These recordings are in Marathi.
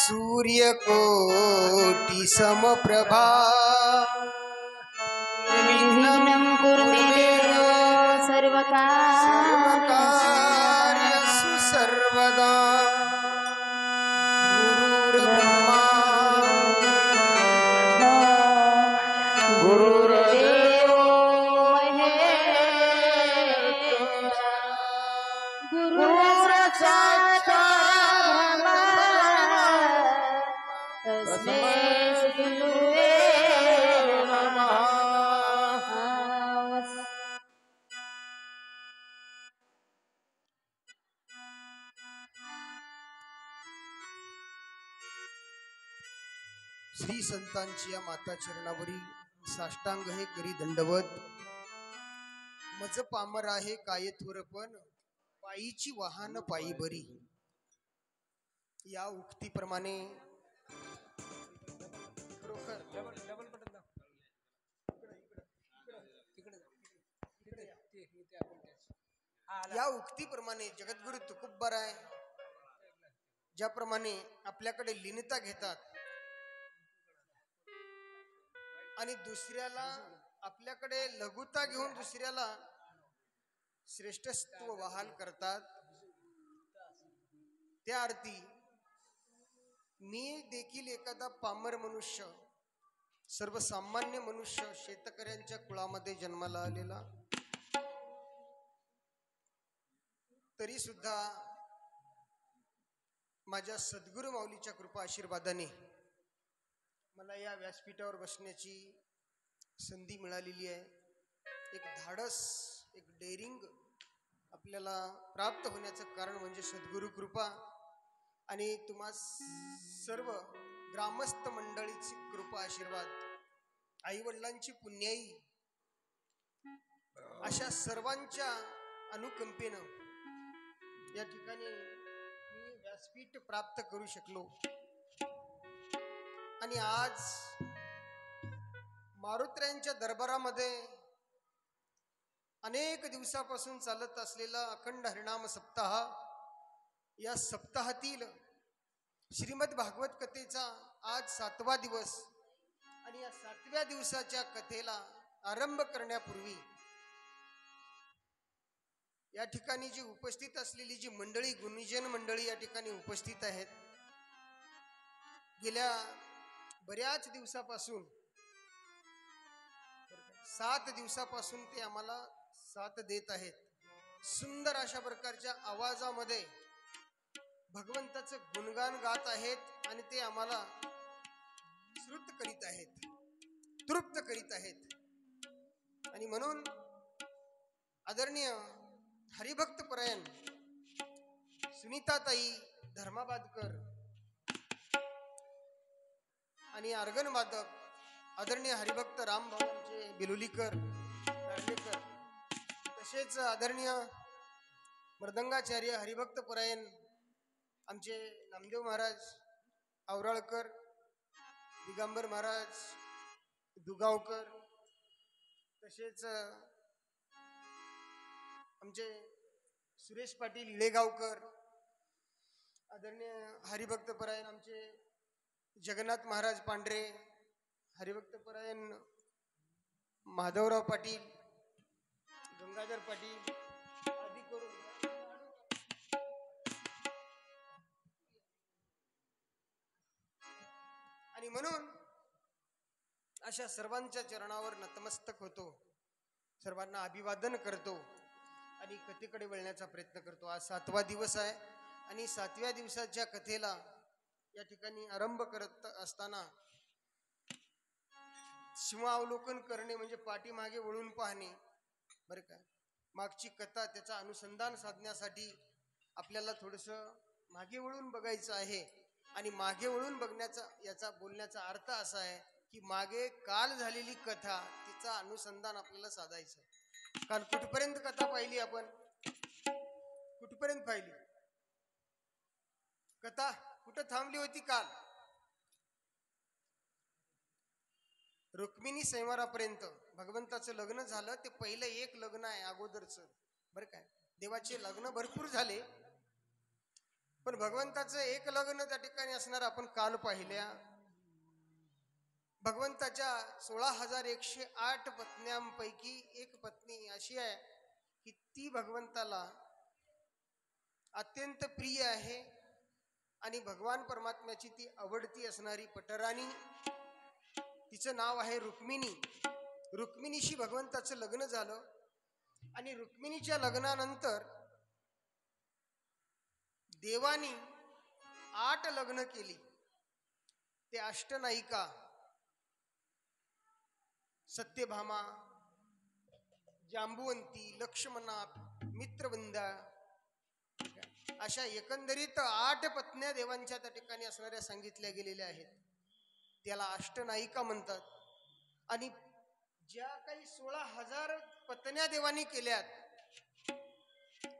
सूर्यकोटि समप्रभा निर्विघ्नं कुरु मे देव सर्वकार्येषु सर्वदा। गुरुर्ब्रह्मा गुरुर्देवो महेश्वरः गुरुर्साक्षात् परब्रह्म तस्मै श्री गुरुवे नमः। श्री संतांची या माता चरणावरी साष्टांग हे करी दंडवत। मज पामर आहे काय थोरपण पायीची वाहन पायी बरी। या उक्तीप्रमाणे या उक्तीप्रमाणे जगद्गुरु तुकोबराय ज्याप्रमाणे आपल्याकडे लीनता घेतात आणि दुसऱ्याला आपल्याकडे लघुता घेऊन दुसऱ्याला श्रेष्ठत्व वहाल करतात, त्या अर्थी मी देखील एखादा पामर मनुष्य, सर्वसामान्य मनुष्य, शेतकऱ्यांच्या कुळामध्ये जन्माला आलेला, तरी सुद्धा माझ्या सद्गुरु माऊलीच्या कृपा आशीर्वादाने मला या व्यासपीठावर बसण्याची संधी मिळालेली आहे। एक धाडस, एक डेअरिंग आपल्याला प्राप्त होण्याचं कारण म्हणजे सद्गुरु कृपा आणि तुम्हा सर्व ग्रामस्थ मंडळीची कृपा आशीर्वाद, आई वडिलांची पुण्याई, अशा सर्वांच्या अनुकंपेनं या ठिकाणी मी व्यासपीठ प्राप्त करू शकलो। आणि आज मारुत्र्यांच्या दरबारामध्ये अनेक दिवसापासून चालत असलेला अखंड हरिनाम सप्ताह, या सप्ताहातील श्रीमद भागवत कथेचा आज 7वा दिवस आणि या 7व्या दिवसाच्या कथेला आरंभ करण्यापूर्वी या ठिकाणी जी उपस्थित असलेली जी मंडळी, गुणीजन मंडळी या ठिकाणी उपस्थित आहेत, गेल्या बऱ्याच दिवसापासून 7 दिवसापासून ते आम्हाला साथ देत आहेत। सुंदर अशा प्रकारच्या आवाजामध्ये भगवंताचं गुणगान गात आहेत आणि ते आम्हाला श्रुत करीत आहेत, तृप्त करीत आहेत। आणि म्हणून आदरणीय हरिभक्त परायण सुनीताताई धर्माबादकर आणि अर्गन वादक आदरणीय हरिभक्त रामभाऊंचे बिलोलीकर नार्वेकर, तसेच आदरणीय मृदंगाचार्य हरिभक्त परायण आमचे नामदेव महाराज आवराळकर, दिगंबर महाराज दुगावकर, तसेच आमचे सुरेश पाटील इळेगावकर, आदरणीय हरिभक्त परायण आमचे जगन्नाथ महाराज पांढरे, हरिभक्त परायण माधवराव पाटील, गंगाधर पाटील आदी करून आणि म्हणून अशा सर्वांच्या चरणावर नतमस्तक होतो, सर्वांना अभिवादन करतो आणि कथेकडे वळण्याचा प्रयत्न करतो। आज 7वा दिवस आहे आणि 7व्या दिवसाच्या कथेला या ठिकाणी आरंभ करत असताना शिवावलोकन करणे म्हणजे पाठीमागे वळून पाहणे, बरं का। मागची कथा, त्याचा अनुसंधान साधण्यासाठी आपल्याला थोडंसं मागे वळून बघायचं आहे। आणि मागे वळून बघण्याचा याचा बोलण्याचा अर्थ असा आहे की मागे काल झालेली कथा, तिचा अनुसंधान आपल्याला साधायचं। कारण कुठपर्यंत कथा पाहिली आपण, कुठपर्यंत पाहिली कथा, कुठं थांबली होती काल? रुक्मिणी संवारापर्यंत भगवंताचं लग्न झालं, ते पहिलं एक लग्न आहे अगोदरचं, बरं काय। देवाचे लग्न भरपूर झाले, पण भगवंताचं एक लग्न त्या ठिकाणी असणार आपण काल पाहिल्या. भगवंताच्या 16,108 पत्न्यांपैकी एक पत्नी अशी आहे की ती भगवंताला अत्यंत प्रिय आहे आणि भगवान परमात्म्याची ती आवडती असणारी पटराणी. तिचं नाव आहे रुक्मिणी. रुक्मिणीशी भगवंताचं लग्न झालं आणि रुक्मिणीच्या लग्नानंतर देवानी 8 लग्न केली. ते अष्टनायिका सत्यभामा, जांबुवंती, लक्ष्मणा, मित्रवृंदा अशा एकंदरीत 8 पत्न्या देवांच्या त्या ठिकाणी असणाऱ्या सांगितल्या गेलेल्या आहेत. त्याला अष्टनायिका म्हणतात. आणि ज्या काही 16,000 पत्न्या देवानी केल्यात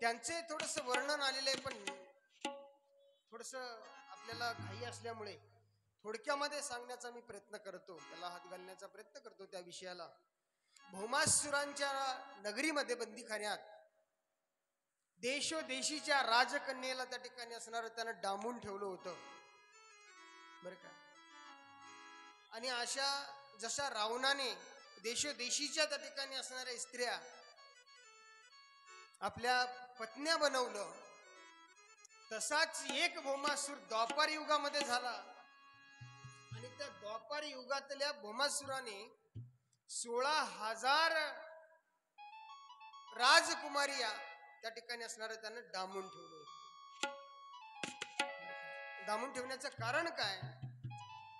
त्यांचे थोडस वर्णन आलेलं आहे, पण थोडस आपल्याला घाई असल्यामुळे थोडक्यामध्ये सांगण्याचा मी प्रयत्न करतो, त्याला हात घालण्याचा प्रयत्न करतो त्या विषयाला. भौमासुरांच्या नगरीमध्ये बंदीखान्यात देशोदेशीच्या राजकन्येला त्या ठिकाणी असणार त्यानं डांबून ठेवलं होतं बरं का. आणि अशा जशा रावणाने देशोदेशीच्या त्या ठिकाणी असणाऱ्या स्त्रिया आपल्या पत्न्या बनवलं, तसाच एक भौमासूर द्वापार युगामध्ये झाला. आणि त्या द्वापार युगातल्या भौमासुराने 16,000 राजकुमारिया त्या ठिकाणी असणार त्यानं डांबून ठेवलं. डांबून ठेवण्याचं कारण काय?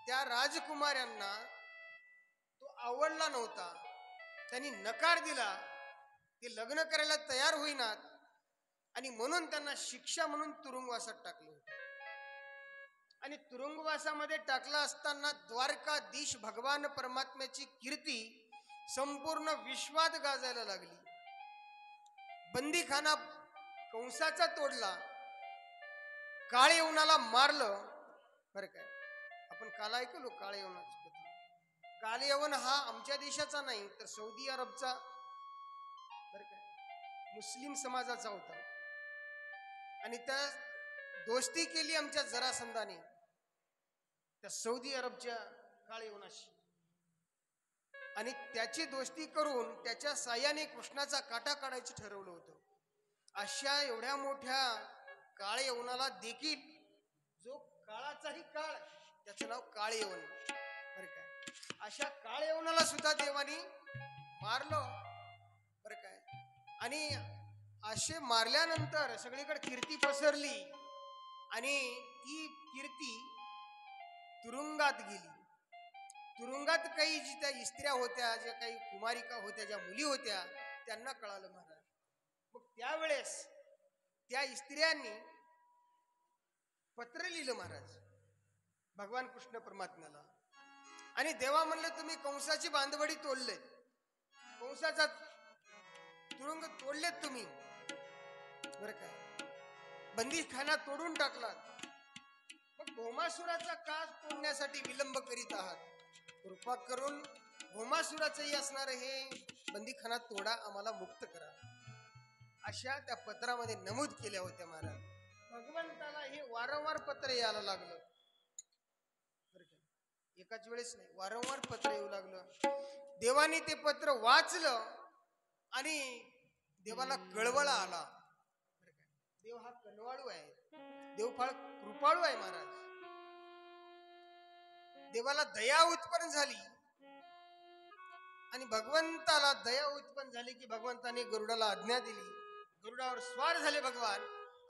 त्या राजकुमाऱ्यांना तो आवडला नव्हता, त्यांनी नकार दिला, ते लग्न करायला तयार होईनात आणि म्हणून त्यांना शिक्षा म्हणून तुरुंगवासात टाकलं. आणि तुरुंगवासामध्ये टाकला असताना द्वारकाधीश भगवान परमात्म्याची कीर्ती संपूर्ण विश्वात गाजायला लागली. बंदीखाना कंसाचा तोडला, काळे यवनाला मारलं बरं काय. आपण काल ऐकलो काळे यवनाची कथा. काळे यवन हा आमच्या देशाचा नाही तर सौदी अरबचा बरं काय मुस्लिम समाजाचा होता. आणि त्या दोस्ती केली आमच्या जरासंधाने त्या सौदी अरबच्या काळे यवनाशी. आणि त्याची दोस्ती करून त्याच्या साह्याने कृष्णाचा काटा काढायचं ठरवलं होतं. अशा एवढ्या मोठ्या काळे यवनाला देखील, जो काळाचाही काळ, त्याचं नाव काळे यवन बरं काय, अशा काळे यवनाला सुद्धा देवानी मारलं बरं काय. आणि असे मारल्यानंतर सगळीकडे कीर्ती पसरली आणि ती कीर्ती तुरुंगात गेली. तुरुंगात काही जी त्या स्त्रिया होत्या, ज्या काही कुमारिका होत्या, ज्या मुली होत्या, त्यांना कळालं महाराज. मग त्यावेळेस त्या स्त्रियांनी पत्र लिहिलं महाराज भगवान कृष्ण परमात्म्याला. आणि देवा म्हणलं तुम्ही कंसाची बांधवडी तोडलेत, कंसाचा तुरुंग तोडलेत तुम्ही बरं काय, बंदीखाना तोडून टाकलात. मग भौमासुराचा काळ तोडण्यासाठी विलंब करीत आहात, कृपा करून भौमासुराचंही असणार हे बंदीखाना तोडा, आम्हाला मुक्त करा. अशा त्या पत्रामध्ये नमूद केल्या होत्या महाराज. भगवंताला हे वारंवार पत्र यायला लागलं बरं का, एकाच वेळेस नाही, वारंवार पत्र येऊ लागलं. देवाने ते पत्र वाचलं आणि देवाला कळवळा आला बरं का. देव हा कनवाळू आहे, देव फार कृपाळू आहे महाराज. देवाला दया उत्पन्न झाली आणि भगवंताला दया उत्पन्न झाली की भगवंताने गरुडाला आज्ञा दिली. गरुडावर स्वार झाले भगवान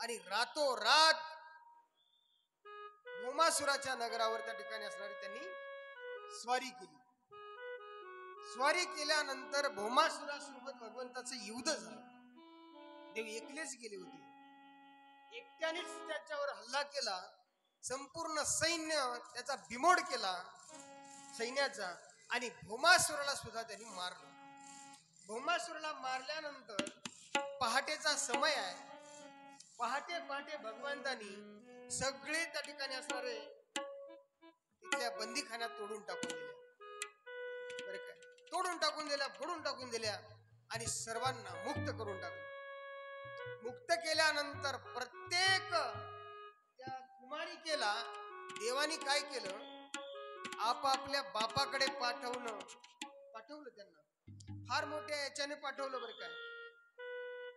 आणि रातोरात भौमासुराच्या नगरावर त्या ठिकाणी असणारी त्यांनी स्वारी केली. स्वारी केल्यानंतर भौमासुरासोबत भगवंताचं युद्ध झालं. देव एकलेच गेले होते, एकट्यानेच त्याच्यावर हल्ला केला. संपूर्ण सैन्य त्याचा बिमोड केला सैन्याचा आणि भौमासुराला सुद्धा त्यांनी मारलं. भौमासुराला मारल्यानंतर पहाटेचा समय आहे, पहाटे पहाटे भगवंतानी सगळे त्या ठिकाणी असणारे तिथल्या बंदीखान्यात तोडून टाकून दिल्या बरं काय, तोडून टाकून दिल्या, फोडून टाकून दिल्या आणि सर्वांना मुक्त करून टाकलं. मुक्त केल्यानंतर प्रत्येक कुमारिकेला देवानी काय केलं, आपापल्या बापाकडे पाठवलं त्यांना, फार मोठ्या याच्याने पाठवलं बरं काय,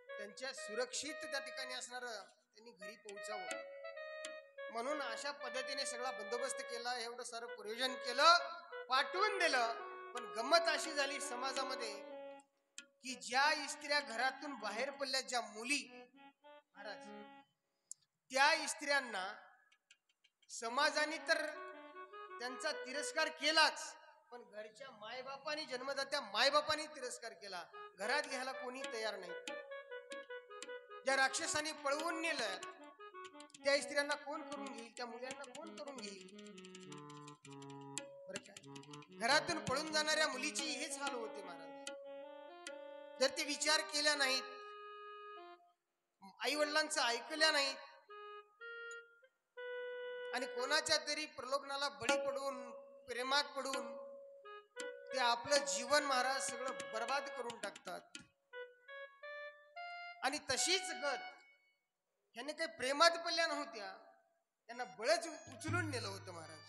त्यांच्या सुरक्षित त्या ठिकाणी असणार त्यांनी घरी पोहोचावं म्हणून अशा पद्धतीने सगळा बंदोबस्त केला, एवढं सारं प्रयोजन केलं, पाठवून दिलं. पण गंमत अशी झाली समाजामध्ये की ज्या स्त्रिया घरातून बाहेर पडल्या, ज्या मुली महाराज, त्या स्त्रियांना समाजाने तर त्यांचा तिरस्कार केलाच, पण घरच्या मायबापानी, जन्मदात्या मायबापानी तिरस्कार केला. घरात घ्यायला कोणी तयार नाही. ज्या राक्षसांनी पळवून नेलं त्या स्त्रियांना कोण करून घेईल, त्या मुलांना कोण करून घेईल बरं काय. घरातून पळून जाणाऱ्या मुलीची हेच हाल होते महाराज. जर ते विचार केल्या नाहीत, आई वडिलांचं ऐकल्या नाहीत आणि कोणाच्या तरी प्रलोभनाला बळी पडून, प्रेमात पडून ते आपलं जीवन महाराज सगळं बर्बाद करून टाकतात. आणि तशीच गत ह्याने काही प्रेमात पडल्या नव्हत्या, त्यांना बळच उचलून नेलं होतं महाराज,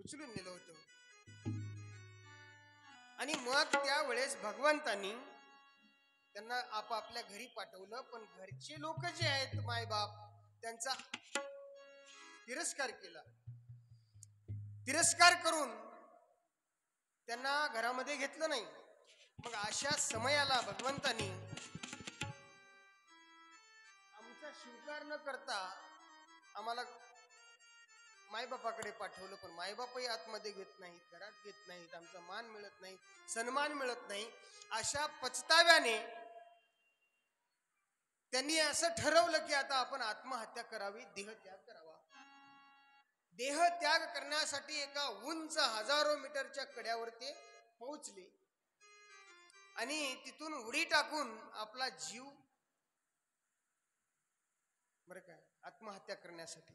उचलून नेलं होतं. आणि मग त्यावेळेस भगवंतांनी त्यांना आपापल्या घरी पाठवलं. पण घरचे लोक जे आहेत मायबाप, त्यांचा तिरस्कार केला. तिरस्कार करून त्यांना घरामध्ये घेतलं नाही. मग अशा समयाला भगवंतांनी आमचा स्वीकार न करता आम्हाला मायबापाकडे पाठवलं. पण मायबापही आतमध्ये घेत नाहीत, घरात घेत नाहीत, आमचा मान मिळत नाही, सन्मान मिळत नाही. अशा पछताव्याने त्यांनी असं ठरवलं की आता आपण आत्महत्या करावी, देहत्याग करावा. देहत्याग करण्यासाठी एका उंच 1000 मीटरच्या कड्यावर ते पोहोचले आणि तिथून उडी टाकून आपला जीव बरं काय आत्महत्या करण्यासाठी.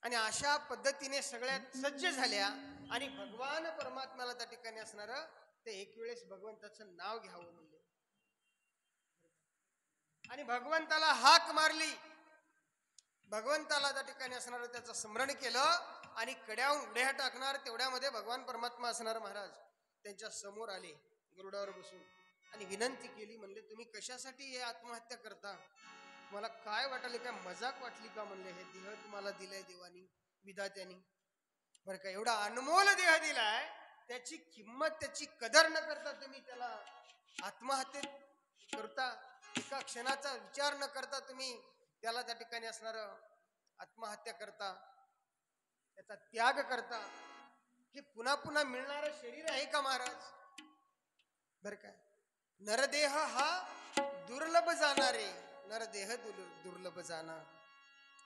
आणि अशा पद्धतीने सगळ्यात सज्ज झाल्या आणि भगवान परमात्म्याला त्या ठिकाणी असणार ते एक वेळेस भगवंताचं नाव घ्यावं म्हणले आणि भगवंताला हाक मारली. भगवंताला त्या ठिकाणी असणार त्याचं स्मरण केलं आणि कड्याहून उड्या टाकणार तेवढ्यामध्ये भगवान परमात्मा असणार महाराज त्यांच्या समोर आले गरुडावर बसून आणि विनंती केली. म्हणले तुम्ही कशासाठी हे आत्महत्या करता, मला काय वाटले, काय मजाक वाटली का म्हणले, हे देह तुम्हाला दिलाय देवानी, विधात्यानी बरं का, एवढा अनमोल देह दिलाय, त्याची किंमत, त्याची कदर न करता तुम्ही त्याला आत्महत्येत करता, एका क्षणाचा विचार न करता तुम्ही त्याला त्या ठिकाणी असणार आत्महत्या करता, त्याचा त्याग करता. हे पुन्हा पुन्हा मिळणारं शरीर आहे का महाराज बर का. नरदेह हा दुर्लभ जाणारे, नरदेह दुर्लभ जाणार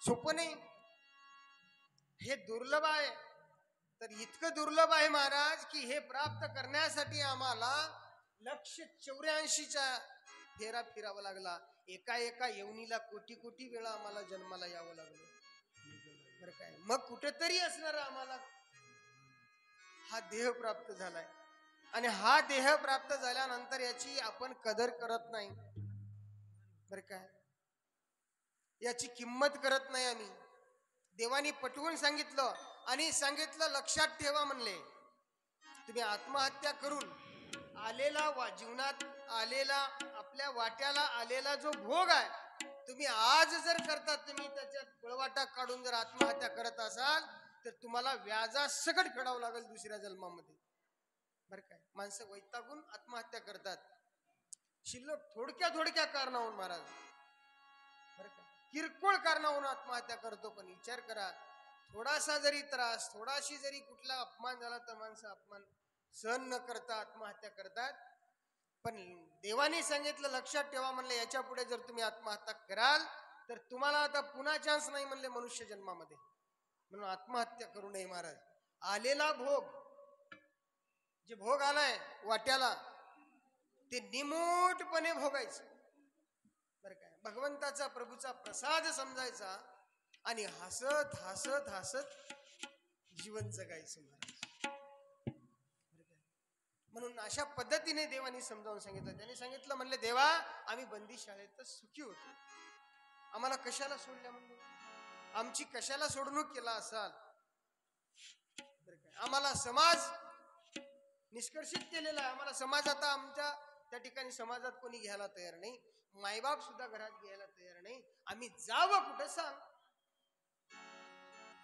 सोपं नाही, हे दुर्लभ आहे. तर इतकं दुर्लभ आहे महाराज की हे प्राप्त करण्यासाठी आम्हाला 184चा फेरा फिरावा लागला. एका एका येवनीला कोटी कोटी वेळा आम्हाला जन्माला यावं लागलं बरं काय. मग कुठेतरी असणार आम्हाला हा देह प्राप्त झालाय आणि हा देह प्राप्त झाल्यानंतर याची आपण कदर करत नाही बरं काय, याची किंमत करत नाही. आम्ही देवानी पटवून सांगितलं आणि सांगितलं लक्षात ठेवा म्हणले, तुम्ही आत्महत्या करून आलेला जीवनात आलेला आपल्या वाट्याला आलेला जो भोग आहे, तुम्ही आज जर करता, तुम्ही त्याच्यात पळवाटा काढून जर आत्महत्या करत असाल तर तुम्हाला व्याजासकट फेडावं लागेल दुसऱ्या जन्मामध्ये बरं काय. माणसं वैतागून आत्महत्या करतात शिल्लक थोडक्या कारणावरून महाराज बरं का, किरकोळ कारणावरून आत्महत्या करतो. पण विचार करा, थोडासा जरी त्रास, थोडाशी जरी कुठला अपमान झाला तर माणसं अपमान सहन न करता आत्महत्या करतात. पण देवाने सांगितलं लक्षात ठेवा म्हणले, याच्या पुढे जर तुम्ही आत्महत्या कराल तर तुम्हाला आता पुन्हा चान्स नाही म्हणले मनुष्य जन्मामध्ये, म्हणून आत्महत्या करू नये महाराज. आलेला भोग, जे भोग आलाय वाट्याला, ते निमूटपणे भोगायचं बरं काय. भगवंताचा प्रभूचा प्रसाद समजायचा आणि हसत हसत हसत जीवन जगायचं महाराज. म्हणून अशा पद्धतीने देवानी समजावून सांगितलं. त्यांनी सांगितलं म्हणले, देवा आम्ही बंदी शाळेत सुखी होतो, आम्हाला कशाला सोडल्या म्हणजे आमची कशाला सोडणूक केला असाल आम्हाला समाज निष्कर्षित केलेला आहे आम्हाला समाज आता आमच्या त्या ठिकाणी समाजात कोणी घ्यायला तयार नाही मायबाप सुद्धा घरात घ्यायला तयार नाही आम्ही जावं कुठं सांग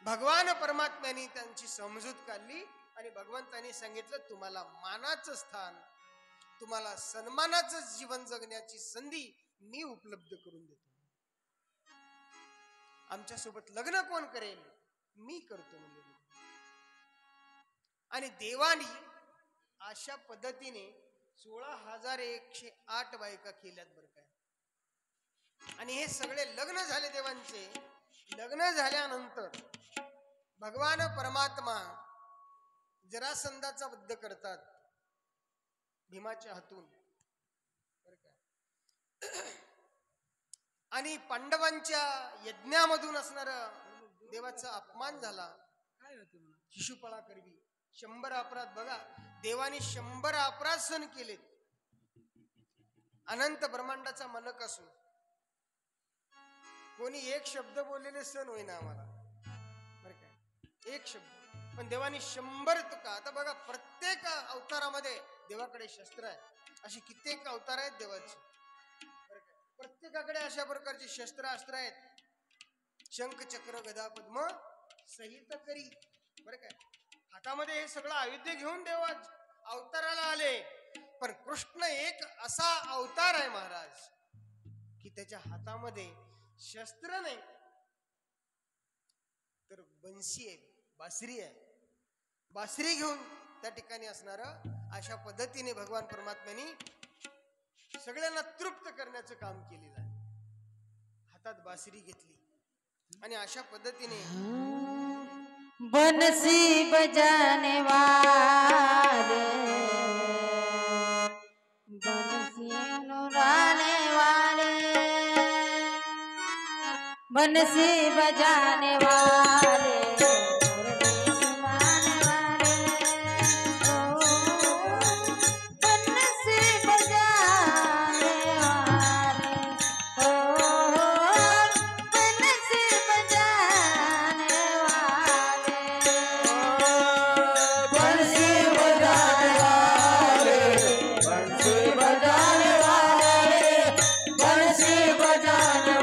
भगवान परमात्म्याने त्यांची समजूत काढली आणि भगवंतांनी सांगितलं तुम्हाला मानाचं स्थान तुम्हाला सन्मानाचं जीवन जगण्याची संधी मी उपलब्ध करून देतो आमच्या सोबत लग्न कोण करेल मी करतो म्हणजे आणि देवानी अशा पद्धतीने 16,108 बायका केल्यात बरं काय आणि हे सगळे लग्न झाले देवांचे लग्न झाल्यानंतर भगवान परमात्मा जरासंधाचा वध करतात भीमाच्या हातून बरं काय आणि पांडवांच्या यज्ञामधून असणारा देवाचा अपमान झाला शिशुपाळा करवी 100 अपराध बघा देवाने 100 अपराध सहन केलेत अनंत ब्रह्मांडाचा मनक असून कोणी एक शब्द बोललेले सहन होईना आम्हाला बरं काय एक शब्द पण देवाने 100 तुका आता बघा प्रत्येक अवतारामध्ये देवाकडे शस्त्र आहे अशी कित्येक अवतार आहेत देवाचे बरं काय प्रत्येकाकडे अशा प्रकारची शस्त्र अस्त्र आहेत शंख चक्र गदा पद्म सहित करी बरं काय हातामध्ये हे सगळं आयुध्य घेऊन देवा अवताराला आले पण कृष्ण एक असा अवतार आहे महाराज की त्याच्या हातामध्ये शस्त्र नाही तर बंशी आहे बासरी घेऊन त्या ठिकाणी असणार अशा पद्धतीने भगवान परमात्म्याने सगळ्यांना तृप्त करण्याचं काम केलेलं आहे हातात बासरी घेतली आणि अशा पद्धतीने बंसी बजाने वाले बंसी अनुराने वाले बंसी बजाने वाले मुरली सुनाने वाले बंसी बजाने वाले बंसी बजाने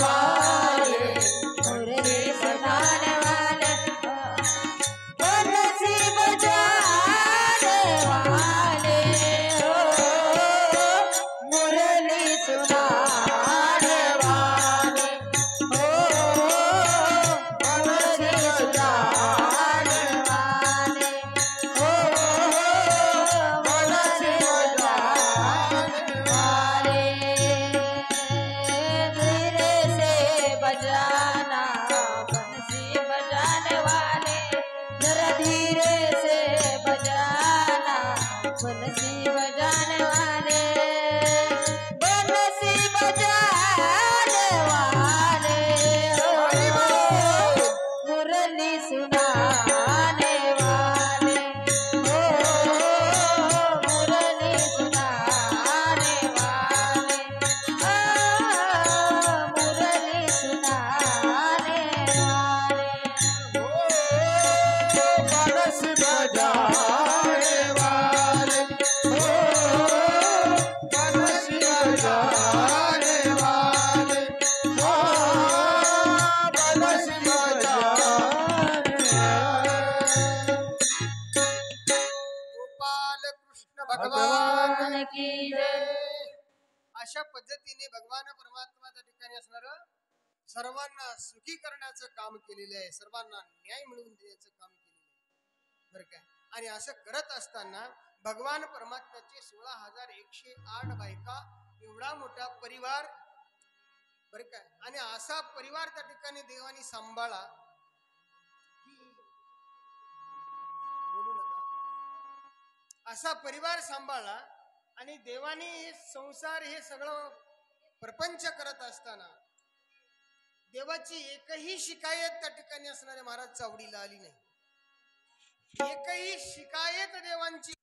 भगवान की जय। अशा पद्धतीने भगवान परमात्मा त्या ठिकाणी असणार सर्वांना सुखी करण्याचं काम केलेलं आहे, सर्वांना न्याय मिळवून देण्याचं काम केलेलं आहे बरं काय। आणि असं करत असताना भगवान परमात्म्याचे 16,108 बायका, एवढा मोठा परिवार बरं काय। आणि असा परिवार त्या ठिकाणी देवानी सांभाळा की बोलू नका, असा परिवार सांभाळला। आणि देवानी हे संसार हे सगळं प्रपंच करत असताना देवाची एकही शिकायत त्या ठिकाणी असणाऱ्या महाराज चावडीला आली नाही, एकही शिकायत देवांची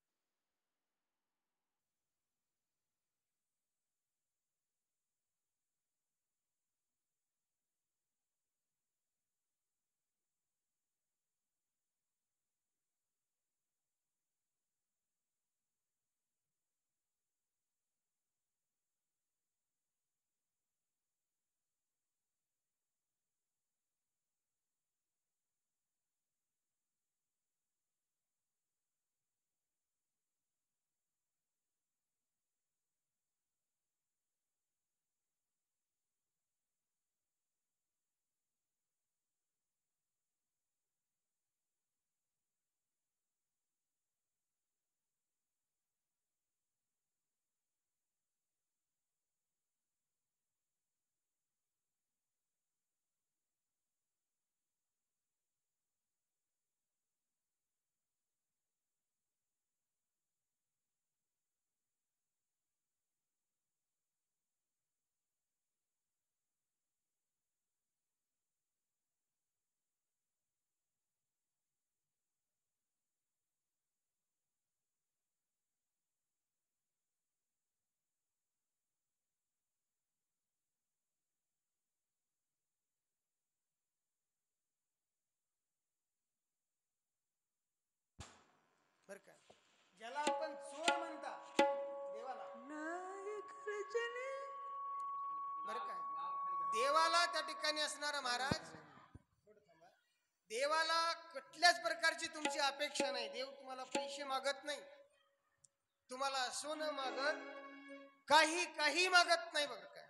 ज्याला आपण चोर म्हणता देवाला, बर काय, देवाला त्या ठिकाणी असणारा महाराज, देवाला कुठल्याच प्रकारची तुमची अपेक्षा नाही. देव तुम्हाला पैसे मागत नाही, तुम्हाला सोनं मागत काही मागत नाही बघ काय.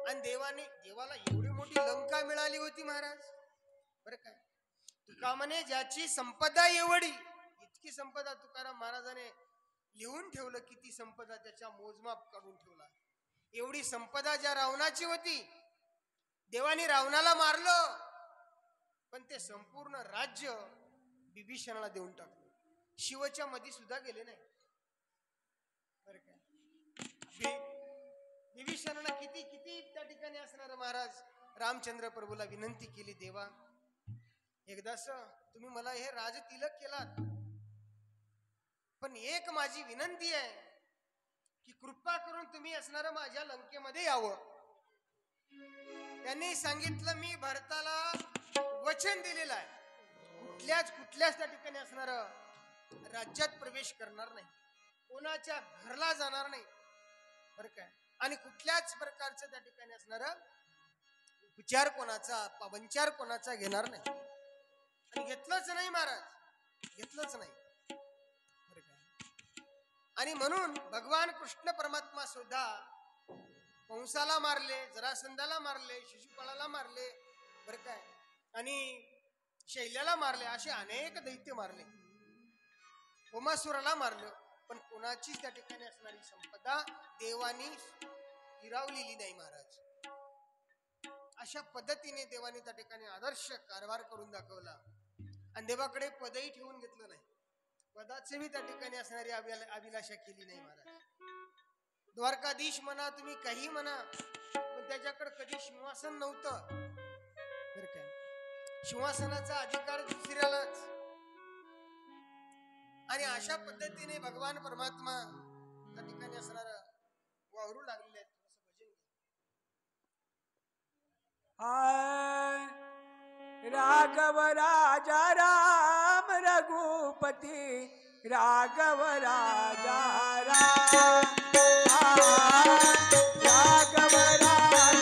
आणि देवाला एवढी मोठी लंका मिळाली होती महाराज, बर काय. तुका म्हणे ज्याची संपदा एवढी, इतकी संपदा तुकाराम महाराजाने लिहून ठेवलं, किती संपदा त्याच्या मोजमाप काढून ठेवला. एवढी संपदा ज्या रावणाची होती, देवाने रावणाला मारलं, पण ते संपूर्ण राज्य बिभीषणाला देऊन टाकलं. शिवच्या मध्ये सुद्धा गेले नाही, बरं काय. बिभीषणाला किती किती त्या ठिकाणी असणार महाराज रामचंद्र प्रभूला विनंती केली, देवा एकदास तुम्ही मला हे राज तिलक केलात, पण एक माझी विनंती आहे की कृपा करून तुम्ही असणारं माझ्या लंकेमध्ये यावं. त्यांनी सांगितलं, मी भरताला वचन दिलेलं आहे, कुठल्याच त्या ठिकाणी असणार राज्यात प्रवेश करणार नाही, कोणाच्या घरला जाणार नाही, बरं काय. आणि कुठल्याच प्रकारचं त्या ठिकाणी असणार उपचार कोणाचा, पावनचार कोणाचा घेणार नाही. आणि घेतलंच नाही महाराज, घेतलंच नाही, बरं काय. आणि म्हणून भगवान कृष्ण परमात्मा सुद्धा कंसाला मारले, जरासंधाला मारले, शिशुपाळाला मारले, बरं काय, आणि शैल्याला मारले, असे अनेक दैत्य मारले, होमासुराला मारलं, पण कोणाचीच त्या ठिकाणी असणारी संपदा देवानी हिरावलेली नाही महाराज. अशा पद्धतीने देवाने त्या ठिकाणी आदर्श कारभार करून दाखवला. आणि देवाकडे पदही ठेवून घेतलं नाही, पदाचे बी त्या ठिकाणी असणारी अभिलाषा केली नाही महाराज. द्वारकाधीश म्हणा, तुम्ही काही म्हणा, पण त्याच्याकडे कधी सिंहासन नव्हतं, बरं काय. सिंहासनाचा अधिकार दुसऱ्यालाच. आणि अशा पद्धतीने भगवान परमात्मा त्या ठिकाणी असणार वावरू लागलेले आहेत. राघव राजा राम रघुपती, राघव राजा राम, राघव राजा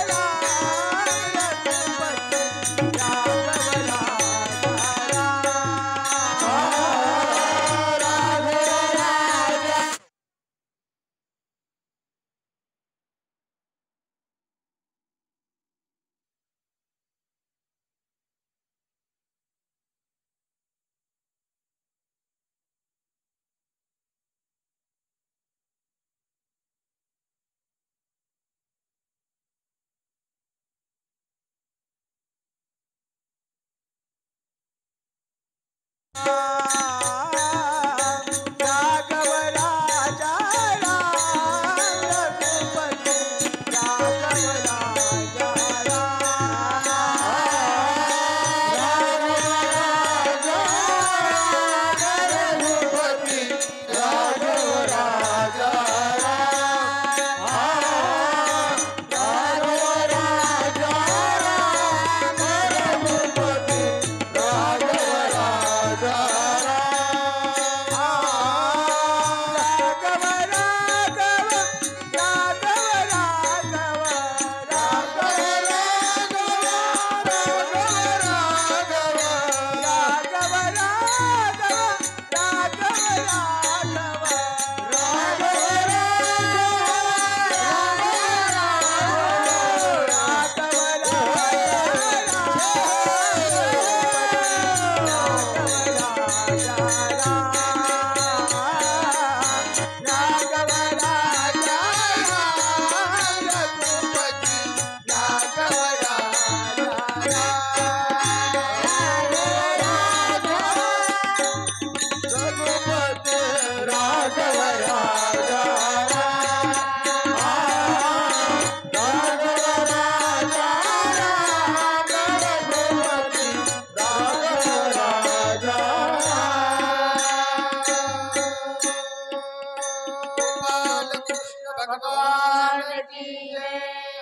राम रघुपती, राघव राजा राम. राघव राजा राम रघुपती, राघव राजा राम, रघुपती, राघव राजा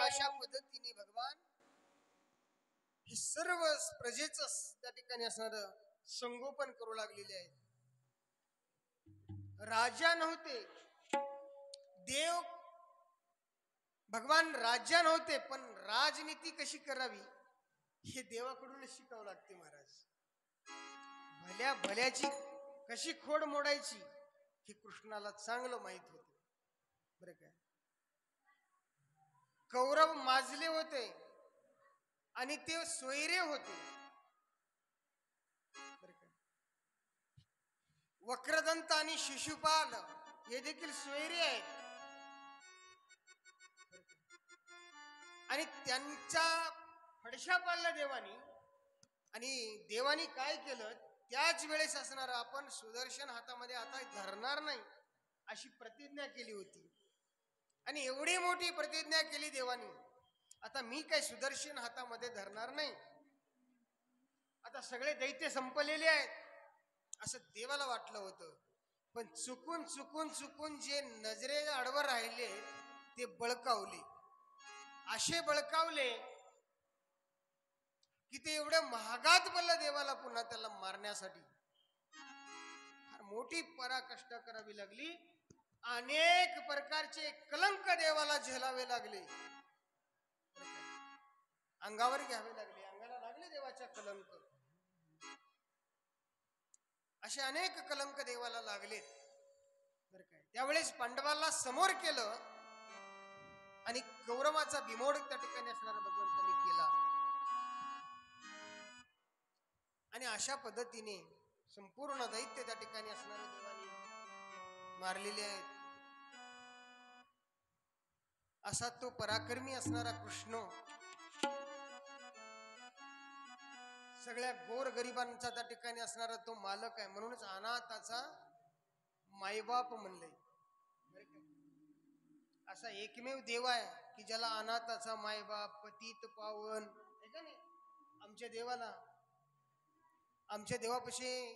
अशा पद्धतीने भगवान हे सर्व प्रजेच त्या ठिकाणी असणार संगोपन करू लागलेले आहेत. राजा नव्हते, देव भगवान राजा नव्हते, पण राजनीती कशी करावी हे देवाकडूनच शिकावं लागते महाराज. भल्या भल्याची कशी खोड मोडायची हे कृष्णाला चांगलं माहित होते. बरं काय, कौरव माजले होते आणि ते सोयरे होते. बरं काय, वक्रदंत आणि शिशुपाल हे देखील सोयरे आहेत. आणि त्यांच्या फडशा पाडला देवानी. आणि देवानी काय केलं, त्याच वेळेस असणार आपण सुदर्शन हातामध्ये आता धरणार नाही अशी प्रतिज्ञा केली होती. आणि एवढी मोठी प्रतिज्ञा केली देवानी, आता मी काय सुदर्शन हातामध्ये धरणार नाही, आता सगळे दैत्य संपलेले आहेत असं देवाला वाटलं होतं. पण चुकून चुकून चुकून जे नजरे आडवर राहिले ते बळकावले. असे बळकावले की ते एवढं महागात पडलं देवाला पुन्हा त्याला मारण्यासाठी. फार मोठी पराकष्ट करावी लागली. अनेक प्रकारचे कलंक देवाला झेलावे लागले, अंगावर घ्यावे लागले, अंगाला लागले देवाच्या कलंक. असे अनेक कलंक देवाला लागले. बरं काय, त्यावेळेस पांडवाला समोर केलं आणि कौरवाचा बिमोड त्या ठिकाणी असणारा भगवंतांनी केला. आणि अशा पद्धतीने संपूर्ण दैत्य त्या ठिकाणी असणाऱ्या देवानी मारलेले आहेत. असा तो पराक्रमी असणारा कृष्ण सगळ्या गोर गरिबांचा त्या ठिकाणी असणारा तो मालक आहे. म्हणूनच अनाथाचा मायबाप म्हणलंय. असा एकमेव देव आहे की ज्याला अनाथाचा मायबाप, पतित पावन आहे का नाही. आमच्या देवापाशी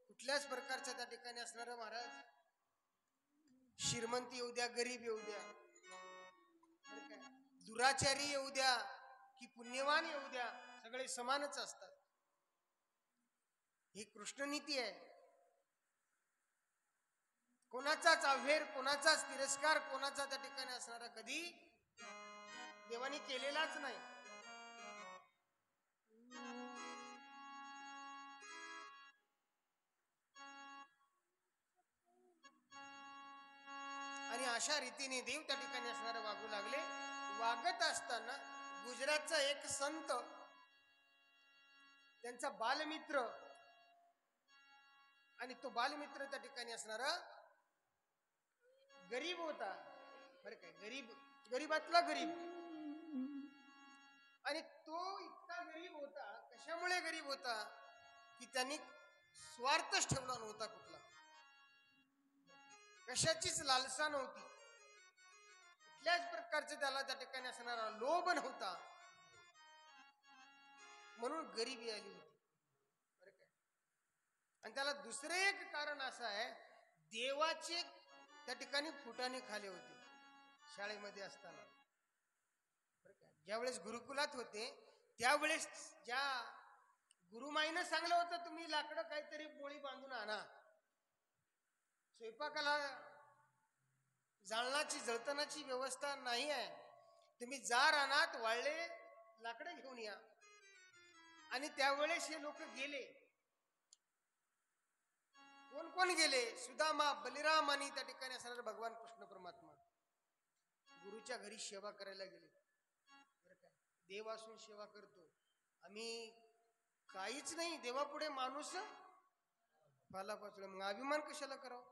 कुठल्याच प्रकारच्या त्या ठिकाणी असणारं महाराज, श्रीमंती येऊ द्या, गरीब येऊ द्या, दुराचारी येऊ द्या की पुण्यवान येऊ द्या, सगळे समानच असतात. ही कृष्णनीती आहे. कोणाचाच अव्हेर, कोणाचाच तिरस्कार, कोणाचा त्या ठिकाणी असणारा कधी देवानी केलेलाच नाही. आणि अशा रीतीने देव त्या ठिकाणी असणारे वागू लागले. वागत असताना गुजरातचा एक संत, त्यांचा बालमित्र, आणि तो बालमित्र त्या ठिकाणी असणारा गरीब होता. बरं काय, गरीबातला गरीब. आणि तो इतका गरीब होता, कशामुळे गरीब होता की त्यांनी स्वार्थच ठेवला नव्हता कुठला, कशाचीच लालसा नव्हती, कुठल्याच प्रकारचे त्याला त्या ठिकाणी असणारा लोभ नव्हता, म्हणून गरिबी आली होती. बरं काय, आणि त्याला दुसरे एक कारण असं आहे, देवाचे त्या ठिकाणी फुटाणे खाले होते शाळेमध्ये असताना. बरं काय, ज्यावेळेस गुरुकुलात होते त्यावेळेस ज्या गुरुमाईनं सांगलं होतं, तुम्ही लाकडं काहीतरी पोळी बांधून आणा, स्वयंपाकाला जाळणाची जळतनाची व्यवस्था नाही आहे, तुम्ही जा रानात वाळले लाकडं घेऊन या. आणि त्यावेळेस हे लोक गेले. कोण कोण गेले? सुदामा, बलिराम आणि त्या ठिकाणी असणारे भगवान कृष्ण परमात्मा गुरुच्या घरी सेवा करायला गेले. बरं काय, देव असून सेवा करतो आम्ही, काहीच नाही देवापुढे माणूस पालापाचोळा, मग अभिमान कशाला करावं?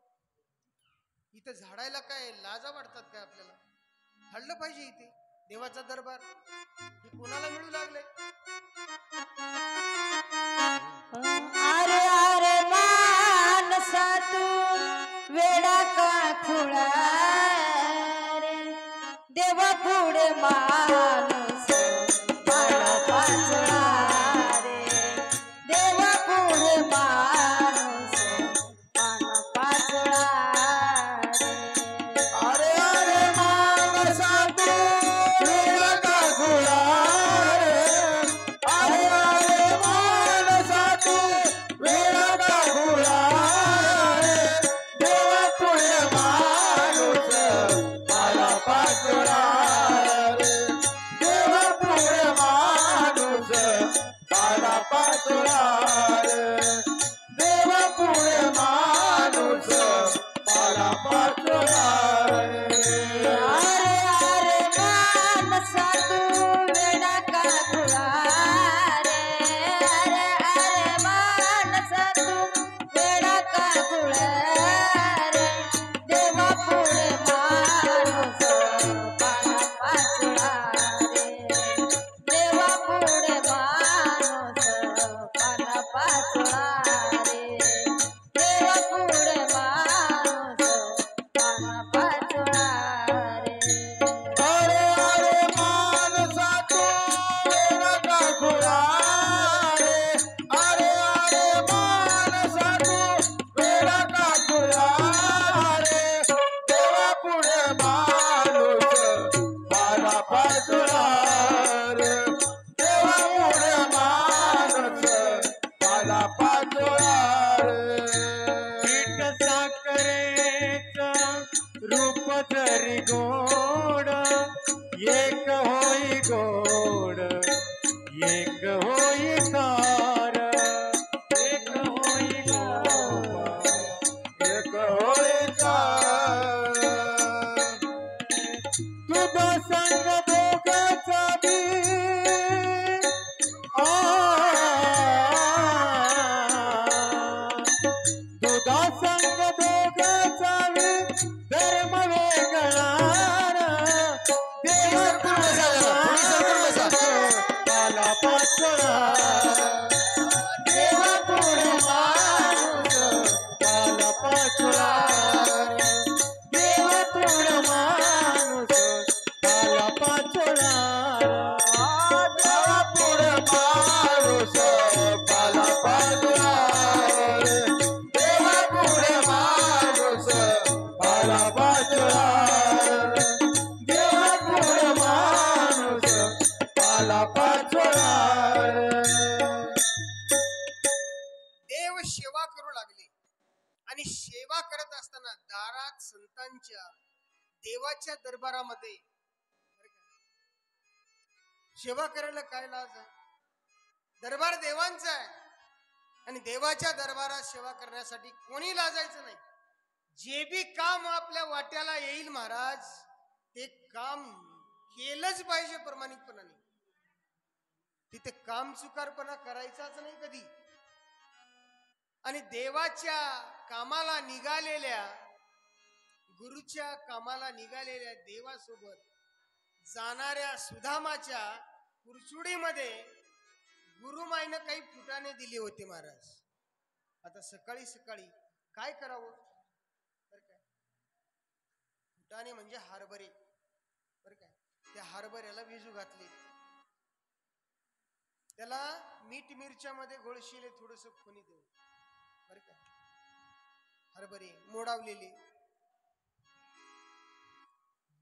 इथं झाडायला काय लाजा वाटतात काय आपल्याला? हडलं पाहिजे इथे देवाचा दरबार. हे कोणाला मिळू लागले? अरे अरे मानसा तू वेडा का खुळा रे, देवा पुढे माणूस पाळा पाचळा रे, देवा पुढे माणूस पाळा पाचळा रे. अरे अरे मानसा तू वेडा का खुळा रे, पाचोळा रे देवा पुढे माणूस पाला पाचोळा रे अरे अरे माणसा तू वेडा का खुळा रे अरे अरे माणसा तू वेडा का खुळा रे देवा पुढे माणूस पाला पाचोळा रे देवा पुढे माणूस पाला पाचोळा रे देवा पुढे माणूस पाला पाचोळा रे अरे अरे माणसा तू वेडा का खुळा रे अरे अरे माणसा तू वेडा का खुळा रे देवा पुढे माणूस पाला पाचोळा रे देवा पुढे माणूस पाला पाचोळा रे पीठ साखरेचं रूप तरी गोड एक होई गोड एक होई खार एक होई गोड एक होई खार तुझा संग दोघाचा बी दुधा संग दोघाचा बी धर्म वेगळा पाला पाचोळा देवा पुढे माणूस पाला पाचोळा देवा पुढे माणूस पाला पाचोळा देवा पुढे माणूस पाला पाचोळा देवा पुढे माणूस पाला पाचोळा देवा पुढे माणूस पाला पाचोळा देव सेवा करू लागले आणि सेवा करत असताना दारात संतांच्या देवाच्या दरबारामध्ये सेवा करायला काय लाज आहे? दरबार देवांचा आहे आणि देवाच्या दरबारात सेवा करण्यासाठी कोणी लाजायचं नाही. जे बी काम आपल्या वाट्याला येईल महाराज ते काम केलंच पाहिजे प्रामाणिकपणाने. तिथे काम चुकारपणा करायचाच नाही कधी. आणि देवाच्या कामाला निघालेल्या गुरुच्या कामाला निघालेल्या देवासोबत जाणाऱ्या सुदामाच्या कुरचुडीमध्ये गुरुमाईनं काही फुटाणे दिले होते महाराज. आता सकाळी सकाळी काय करावं बरं काय? फुटाणे म्हणजे हरभरे बरं काय? त्या हरभऱ्याला विजू घातले, त्याला मीठ मिरच्यामध्ये गोळशिले थोडस फोनी देऊ बरं काय? हरभरे मोडावलेले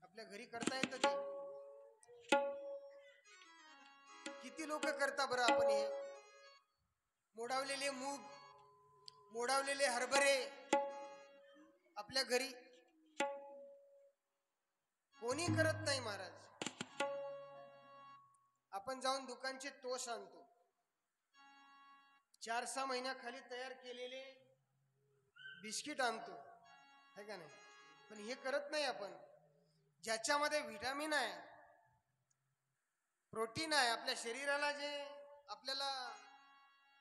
आपल्या घरी करता येतं ते. किती लोक करता बरं आपण हे? मोडावलेले मूग, मोडावलेले हरभरे आपल्या घरी कोणी करत नाही महाराज. आपण जाऊन दुकानचे तोस आणतो, 4-6 महिन्याखाली तयार केलेले बिस्किट आणतो, है का नाही? पण हे करत नाही आपण. ज्याच्यामध्ये व्हिटॅमिन आहे, प्रोटीन आहे, आपल्या शरीराला जे आपल्याला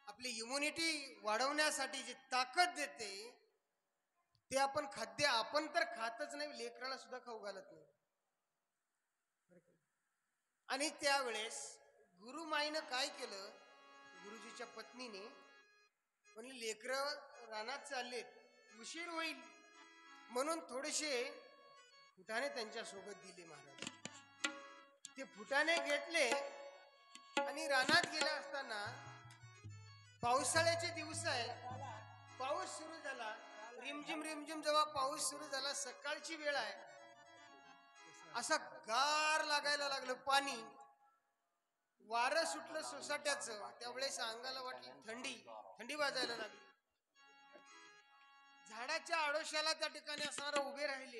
आपली इम्युनिटी वाढवण्यासाठी जी ताकद देते ते आपण खाद्य आपण तर खातच नाही, लेकराला सुद्धा खाऊ घालत नाही. आणि त्यावेळेस गुरुमाईनं काय केलं, गुरुजीच्या पत्नीने म्हणले लेकरं रानात चाललेत, उशीर होईल म्हणून थोडेसे फुटाणे त्यांच्या सोबत दिले महाराज. ते फुटाणे घेतले आणि रानात गेले असताना पावसाळ्याचे दिवस आहे, पाऊस सुरू झाला, रिमझिम रिमझिम जेव्हा पाऊस सुरू झाला, सकाळची वेळ आहे, असा गार लागायला लागलं, पाणी वारं सुटलं सोसाट्याचं. त्यावेळेस अंगाला वाटलं थंडी वाजायला लागली. झाडाच्या आडोशाला त्या ठिकाणी असणारे उभे राहिले.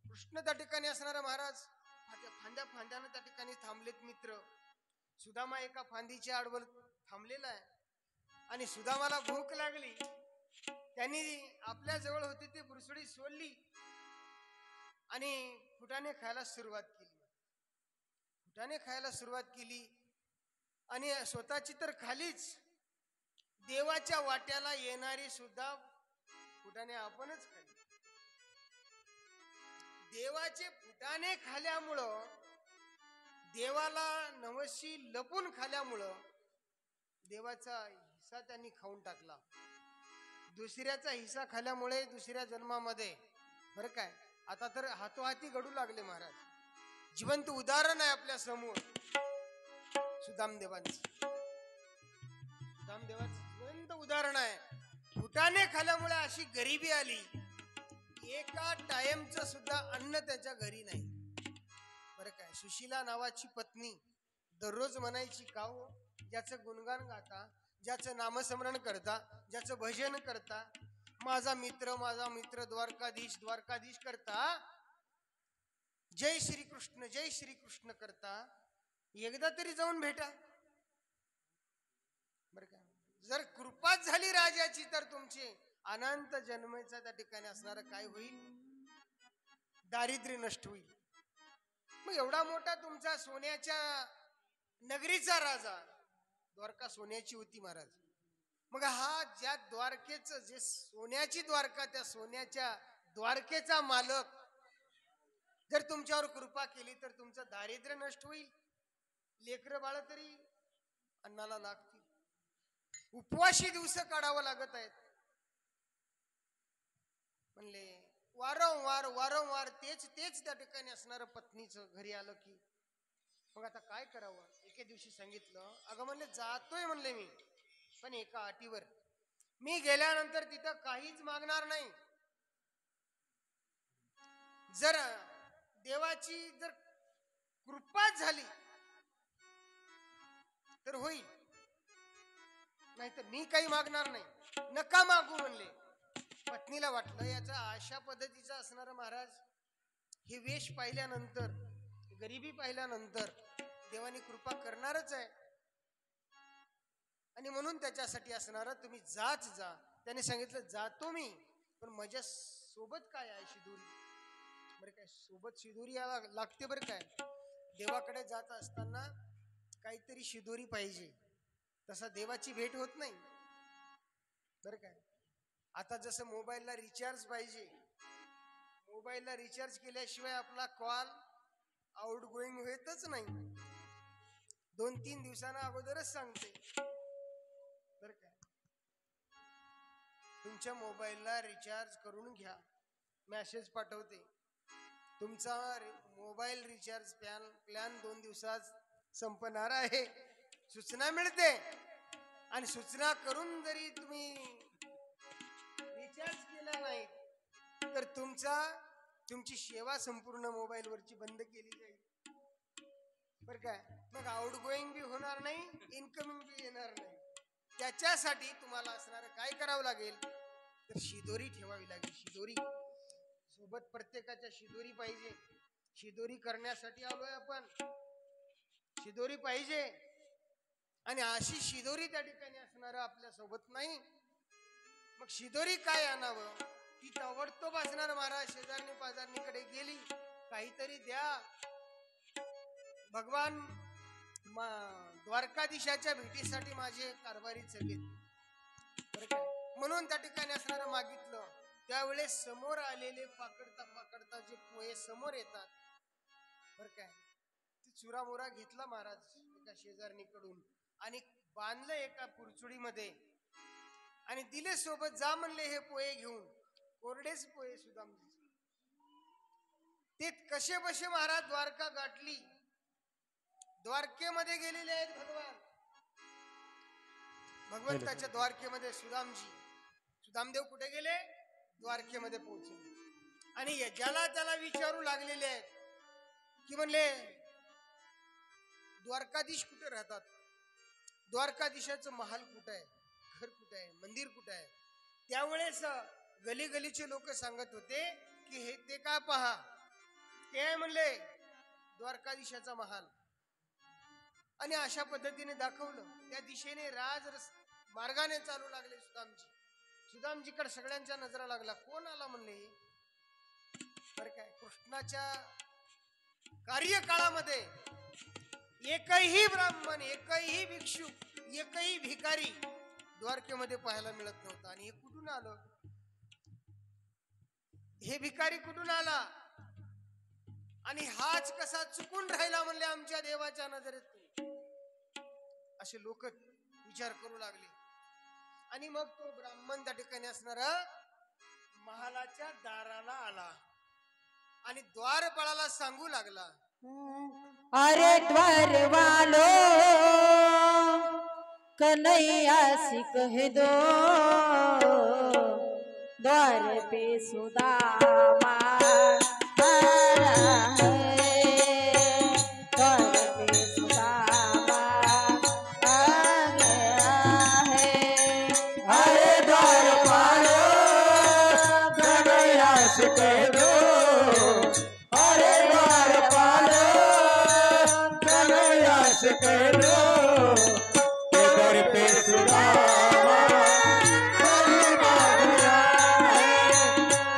कृष्ण त्या ठिकाणी असणारा महाराज फांद्यानं त्या ठिकाणी थांबलेत. मित्र सुदामा एका फांदीच्या आडवर थांबलेला आहे आणि सुदामाला भूक लागली. त्यांनी आपल्या जवळ होती ती बुरसुडी सोडली आणि फुटाणे खायला सुरुवात केली. फुटाणे खायला सुरुवात केली आणि स्वतःची तर खालीच, देवाच्या वाट्याला येणारी सुद्धा फुटाणे आपणच खाल्ली. देवाचे फुटाणे खाल्यामुळं, देवाला नवशी लपून खाल्यामुळं देवाचा हिस्सा त्यांनी खाऊन टाकला. दुसऱ्याचा हिस्सा खाल्यामुळे दुसऱ्या जन्मामध्ये, बरं काय, आता तर हातोहाती घडू लागले महाराज. जिवंत उदाहरण आहे आपल्या समोर सुदामदेवांचं. सुदामदेवांचं जिवंत उदाहरण आहे. फुटाणे खाल्यामुळे अशी गरिबी आली, एका टाइमचं सुद्धा अन्न त्याच्या घरी नाही. बरं काय, सुशीला नावाची पत्नी दररोज म्हणायची, का हो, ज्याचं गुणगान गाता, ज्याचं नामस्मरण करता, ज्याचं भजन करता, माझा मित्र द्वारकाधीश द्वारकाधीश करता, जय श्री कृष्ण करता, एकदा तरी जाऊन भेटा. बरं का, जर कृपाच झाली राजाची तर तुमची अनंत जन्मेचा त्या ठिकाणी असणार काय होईल? दारिद्र्य नष्ट होईल. मग एवढा मोठा तुमचा सोन्याच्या नगरीचा राजा, द्वारका सोन्याची होती महाराज. मग हा ज्या द्वारकेचं, जे सोन्याची द्वारका, त्या सोन्याच्या द्वारकेचा मालक जर तुमच्यावर कृपा केली तर तुमचं दारिद्र्य नष्ट होईल. लेकरं बाळ तरी अन्नाला लागतील. उपवाशी दिवस काढावं लागत आहेत. म्हणले वारंवार तेच त्या ठिकाणी असणारं पत्नीचं घरी आलं की मग आता काय करावं. एके दिवशी सांगितलं, अगं म्हणले जातोय म्हणले मी, पण एका अटीवर, मी गेल्यानंतर तिथं काहीच मागणार नाही. जर देवाची जर कृपा झाली तर होईल, नाही तर मी काही मागणार नाही, नका मागू म्हणले. पत्नीला वाटलं याचा अशा पद्धतीचा असणार महाराज, हे वेश पाहिल्यानंतर, गरिबी पाहिल्यानंतर देवानी कृपा करणारच आहे, आणि म्हणून त्याच्यासाठी असणार तुम्ही जाच जा. त्याने सांगितलं, जातो मी, पण माझ्या सोबत काय आहे? शिदोरी. बरं काय, सोबत शिदोरी याला लागते. बरं काय, देवाकडे जात असताना काहीतरी शिदोरी पाहिजे, तसा देवाची भेट होत नाही. बरं काय, आता जसं मोबाईलला रिचार्ज पाहिजे, मोबाईलला रिचार्ज केल्याशिवाय आपला कॉल आउट गोईंग होतच नाही, 2-3 दिवसांना अगोदरच सांगते. बरं काय, तुमच्या मोबाईलला रिचार्ज करून घ्या, मेसेज पाठवते, तुमचा मोबाईल रिचार्ज प्लॅन 2 दिवसात संपणार आहे, सूचना मिळते. आणि सूचना करून जरी तुम्ही रिचार्ज केला नाही तर तुमची सेवा संपूर्ण मोबाईलवरची बंद केली जाईल. बरं काय, मग आउट गोईंग बी होणार नाही, इनकमिंग बी येणार नाही. त्याच्यासाठी तुम्हाला असणार काय करावं लागेल, तर शिदोरी ठेवावी लागेल. शिदोरी सोबत, प्रत्येकाच्या शिदोरी पाहिजे. शिदोरी करण्यासाठी आलोय आपण, शिदोरी पाहिजे. आणि अशी शिदोरी त्या ठिकाणी असणार आपल्या सोबत नाही. मग शिदोरी काय आणावं, ती ताबडतोब असणार महाराज. शेजारणी पाजारणीकडे गेली, काहीतरी द्या, भगवान द्वारकाधीशाच्या भेटीसाठी माझे कारभारी चलेत. बरं काय, म्हणून त्या ठिकाणी असणार मागितलं. त्यावेळेस समोर आलेले पाकडता जे पोहे समोर येतात, बरं काय, ती चुरामुरा घेतला महाराज एका शेजारणीकडून आणि बांधलं एका पुरचुडीमध्ये आणि दिले सोबत, जा म्हणले हे पोहे घेऊन. कोरडेच पोहे सुदामजीचे. ते कसे बसे महाराज द्वारका गाठली, द्वारकेमध्ये गेलेले आहेत भगवान. भगवंताच्या द्वारकेमध्ये सुदामदेव कुठे गेले? द्वारकेमध्ये पोहोचले. आणि ज्याला त्याला विचारू लागलेले आहेत की म्हणले द्वारकाधीश कुठे राहतात, द्वारकाधीशाचं महाल कुठं आहे, घर कुठं आहे, मंदिर कुठं आहे. त्यावेळेस गलीगलीचे लोक सांगत होते की हे ते का पहा, ते म्हणले द्वारकाधीशाचा महाल. आणि अशा पद्धतीने दाखवलं. त्या दिशेने मार्गाने चालू लागले सुदामजी. सुदामजीकडे सगळ्यांच्या नजरा लागला. कोण आला म्हणले? बर काय, कृष्णाच्या कार्यकाळामध्ये एकही ब्राह्मण, एकही भिक्षू, एकही भिकारी द्वारकेमध्ये पाहायला मिळत नव्हता. आणि हे कुठून आलं? हे भिकारी कुठून आला आणि हाच कसा चुकून राहिला म्हणले आमच्या देवाच्या नजरेतून? असे लोक विचार करू लागले. आणि मग तो ब्राह्मण त्या ठिकाणी असणारा महालाच्या दाराला आला आणि द्वारपाळाला सांगू लागला, अरे द्वार वालो कन्हैया से कह दो, द्वार पे सुदामा आया है, द्वार पे सुदामा आ गया है। अरे द्वारपालो कन्हैया से कह दो, अरे द्वारपालो कन्हैया से कह दो, के दर पे सुदामा गरीब आ गया है,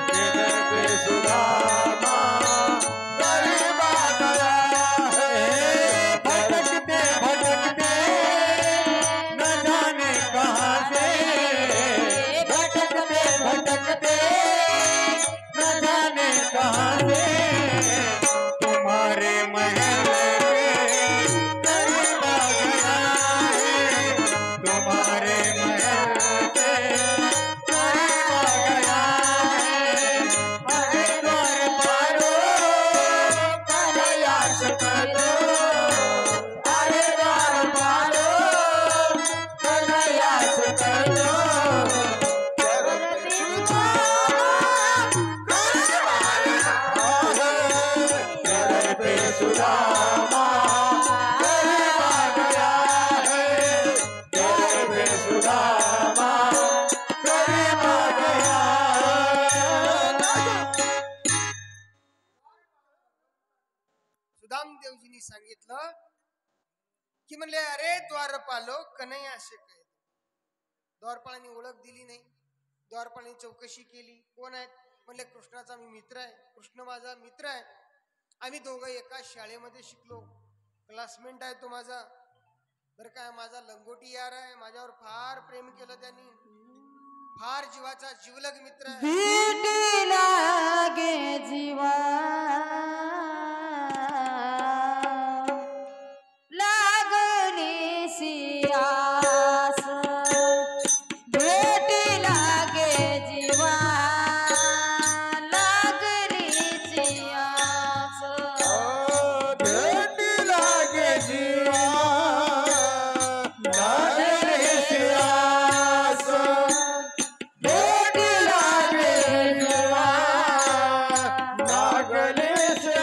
के दर पे सुदामा गरीब आ गया है। भटकते भटकते न जाने कहाँ से, भटकते भटकते न जाने कहाँ से, तुम्हारे महल के करीब आ गया है, तुम्हारे महल के करीब आ गया है। अरे द्वारपालो कन्हैया से कह दो, अरे द्वारपालो कन्हैया से कह दो, के दर पे सुदामा गरीब आ गया है, के दर पे सुदामा गरीब आ गया है। सुदाम देवजींनी सांगितलं की म्हणले, अरे द्वारपालो कन्हैया असे काय? द्वारपाळांनी ओळख दिली नाही. द्वारपाळांनी चौकशी केली, कोण आहेत? म्हणले, कृष्णाचा मी मित्र आहे, कृष्ण माझा मित्र आहे, आम्ही दोघं एका शाळेमध्ये शिकलो, क्लासमेट आहे तो माझा. बरं काय, माझा लंगोटी यार आहे, माझ्यावर फार प्रेम केलं त्यांनी, फार जीवाचा जीवलग मित्र आहे. भेटी लागे जीवा लागली सियास, भेटी लागे जीवा लागली सियास, भेट लागे जीवा लागले सियास, भेट लागे जीवा लागले सियास,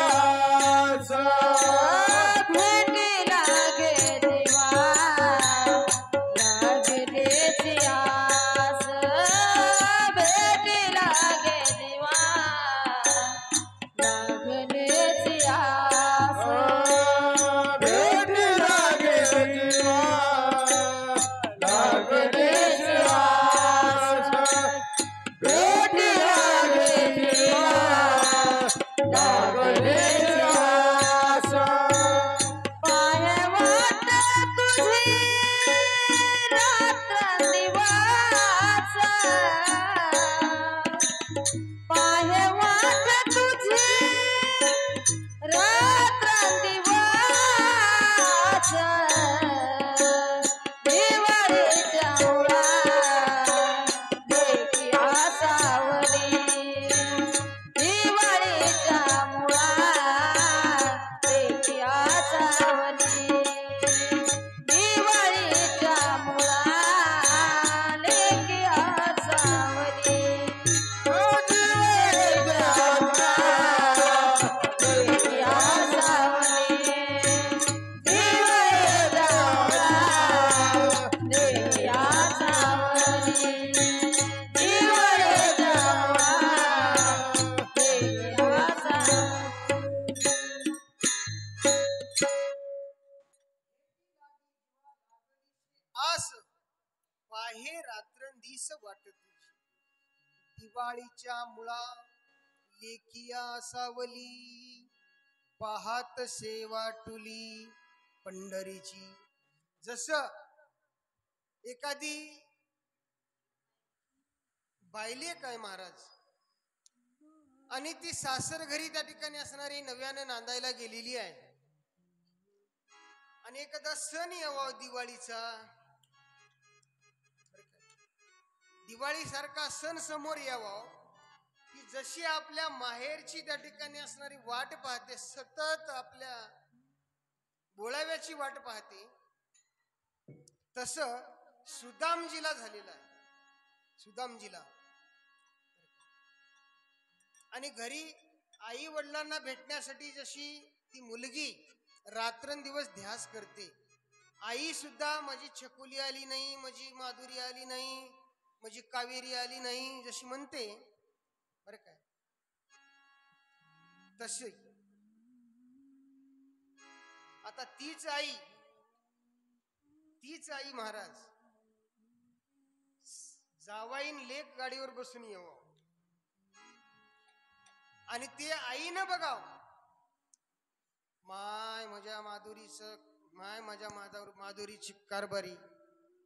आस पाहे रात्रंदिस वाट तुझी. दिवाळीच्या मुळा लेकिया सावली पाहात सेवा टुली पंढरीची. जस एखादी बायले काय महाराज आणि ती सासर घरी त्या ठिकाणी असणारी नव्याने नांदायला गेलेली आहे आणि एखादा सण यावा दिवाळीचा, दिवाळी सारखा सण समोर यावा की जशी आपल्या माहेरची त्या ठिकाणी असणारी वाट पाहते, सतत आपल्या बोलाव्याची वाट पाहते, तस सुदामजीला झालेलं आहे. सुदामजीला आणि घरी आई वडिलांना भेटण्यासाठी जशी ती मुलगी रात्रंदिवस ध्यास करते, आई सुद्धा माझी छकुली आली नाही, माझी माधुरी आली नाही, माझी कावेरी आली नाही जशी म्हणते बरं काय, तसे आता तीच आई महाराज जावाईन लेक गाडीवर बसून येऊ आणि ते आईनं बघाव, माय माझ्या माधुरीचं, माय माझ्या माधुरीची कारभारी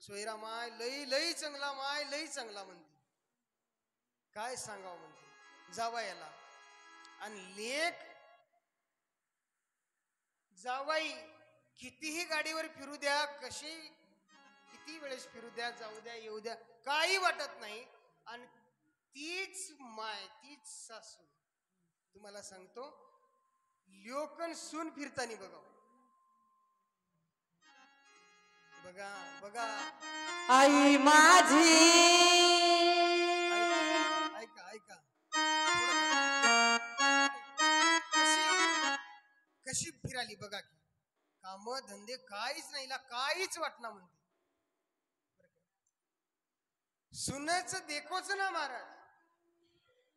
सोयरा, माय लई लई चांगला, माय लई चांगला म्हणते. काय सांगावं म्हणते जावायाला. आणि लेक जावाई कितीही गाडीवर फिरू द्या, कशी किती वेळेस फिरू द्या, जाऊ द्या, येऊ द्या, काही वाटत नाही. आणि तीच माय, तीच सासू, तुम्हाला सांगतो ल्योकन सून फिरतानी बघा, बघा बघा. आई माझी ऐका ऐका कशी फिराली बघा की, काम धंदे काहीच नाही, काहीच वाटना म्हणते. सुनच देखोच ना महाराज,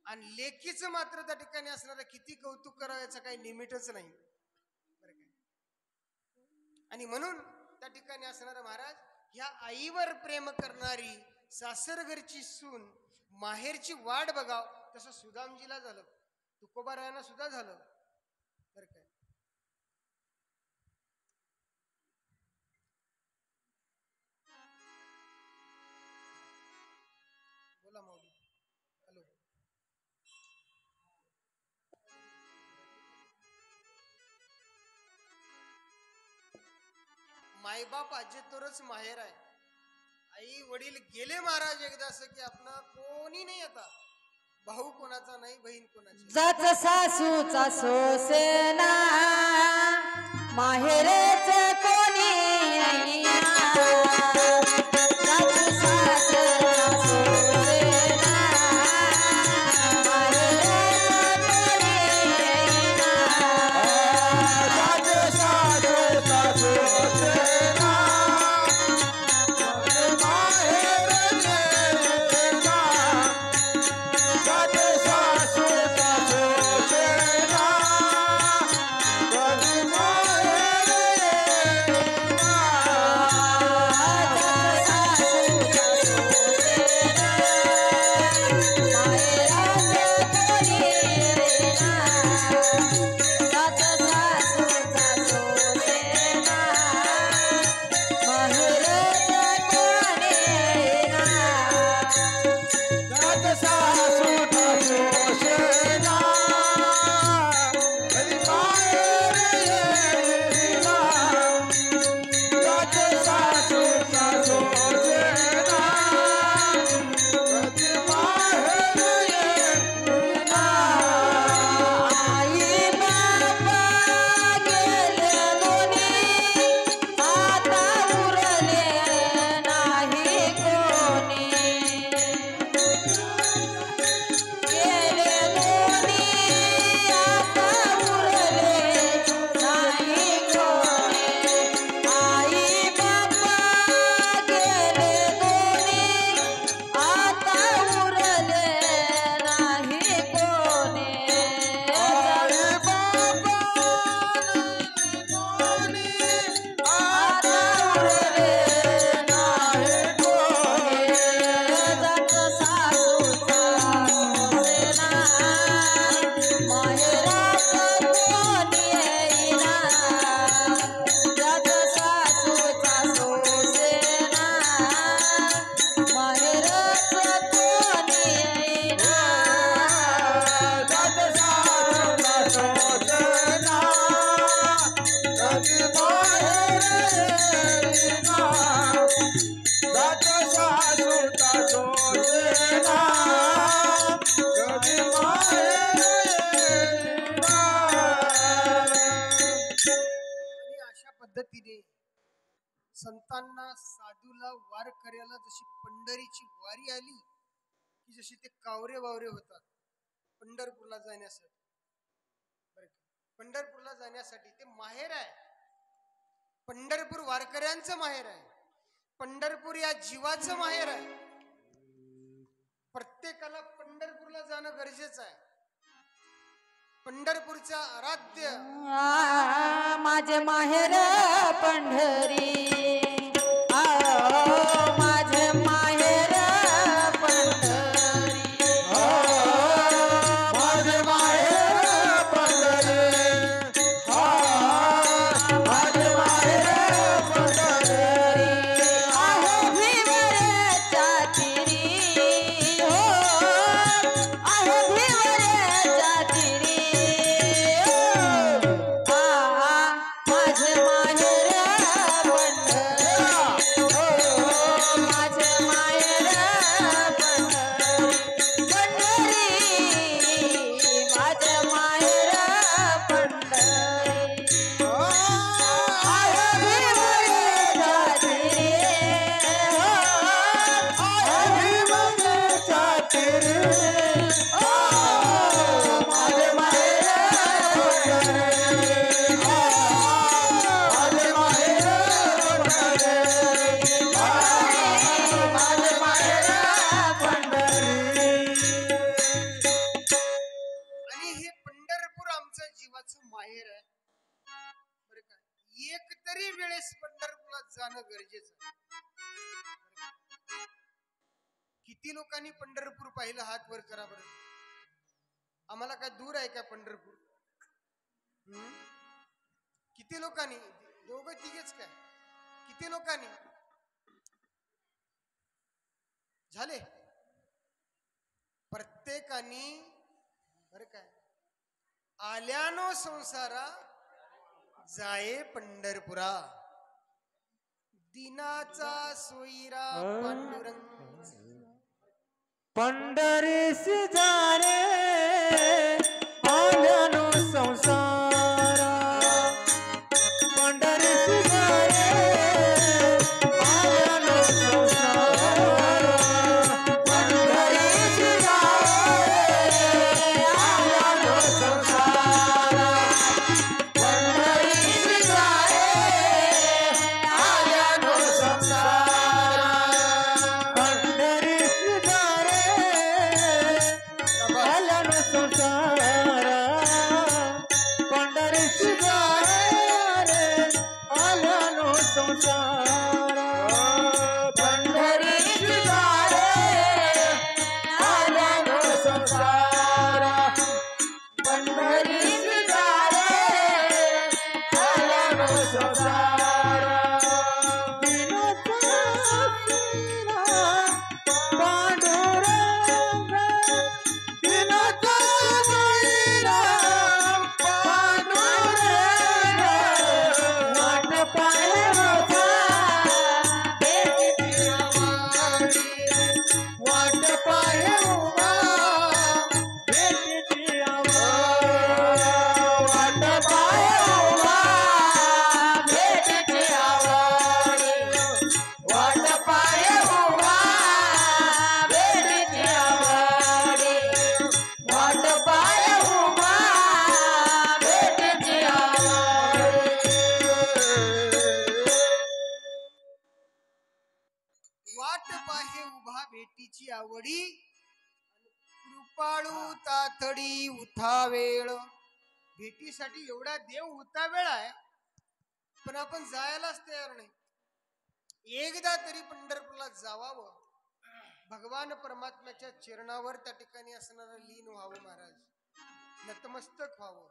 आणि लेकीचं मात्र त्या ठिकाणी असणारं किती कौतुक करावं याचं काही लिमिटच नाही बरं काय. आणि म्हणून त्या ठिकाणी असणारं महाराज, ह्या आईवर प्रेम करणारी सासरघरची सून माहेरची वाट बघाव, तसं सुदामजीला झालं, तुकोबारायांना सुद्धा झालं बरं काय. बोला माऊली. हॅलो. मायबाप आजेतोरच माहेर आहे. आई वडील गेले महाराज एकदा, असं की आपला कोणी नाही, आता भाऊ कोणाचा नाही, बहीण कोणाची. जाच सासूचा सोसेना माहेरच कोणी येईना. जाच सासूचा सोसेना माहेरच कोणी येईना. जाते सासू सासू सेना माहेर गेला. जाते सासू सासू सेना कधी माहेर साधूला वारकऱ्याला जशी पंढरीची वारी आली की जशी ते कावरे वावरे होतात पंढरपूरला जाण्यासाठी. बरं का? पंढरपूरला जाण्यासाठी ते माहेर आहे. पंढरपूर वारकऱ्यांचं माहेर आहे. पंढरपूर या जीवाचं माहेर आहे. प्रत्येकाला पंढरपूरला जाणं गरजेचं आहे. पंढरपूरचं आराध्य माझे माहेर पंढरी, माझे माहेर पंढरी, माझे माहेर पंढरी, माझे माहेर पंढरी. आहे भिवरेच्या तिरी, हो आहे भिवरेच्या तिरी, माझे माहेर पंढरी, माझे माहेर पंढरी, पंढरी माझे माहेर पंढरी. आहे भिवरेच्या तिरी, भीमनेच्या तीरी, माझे माहेर पंढरी, माझे माहेर पंढरी, माझे माहेर पंढरी. आणि हे पंढरपूर आमचं जीवाचं माहेर आहे. बरं का? एक तरी वेळेस पंढरपूरला जाणं गरजेचं आहे. किती लोकांनी पंढरपूर पाहिलं? हात वर करा बरं. आम्हाला काय दूर आहे का पंढरपूर? किती लोकांनी? दोघं तिघेच काय? किती लोकांनी झाले? प्रत्येकानी बरं काय आल्यानो संसारा जाये पंढरपुरा, दिनाचा सोयीरा पांडुरंग. पंढरीस जाणे आल्यानो संसारा, पंढरीस जाणे आल्यानो संसारा, पंढरीस जाणे आल्यानो संसारा, पंढरीस जाणे आल्यानो संसारा, पंढरीस जाणे आल्यानो संसारा, पंढरीस जाणे आल्यानो संसारा, पंढरीस जाणे आल्यानो संसारा, पंढरीस जाणे आल्यानो संसारा. दिनाचा सोयीरा पांडुरंग, दिनाचा सोयीरा पांडुरंग, वाट पाहता भेटीची आवाडी, वाट पाहता भेटीची आवाडी, वाट पाहता भेटीची आवाडी, वाट पाहता भेटीची आवाडी, वाट पाहता भेटीची आवाडी. वाट पाहे उभा भेटीची आवडी, कृपाळू तातडी उथा वेळ. भेटीसाठी एवढा देव उता वेळ आहे, पण आपण जायलाच तयार नाही. एकदा तरी पंढरपूरला जावावं, भगवान परमात्म्याच्या चरणावर त्या ठिकाणी असणारं लीन व्हावं महाराज, नतमस्तक व्हावं.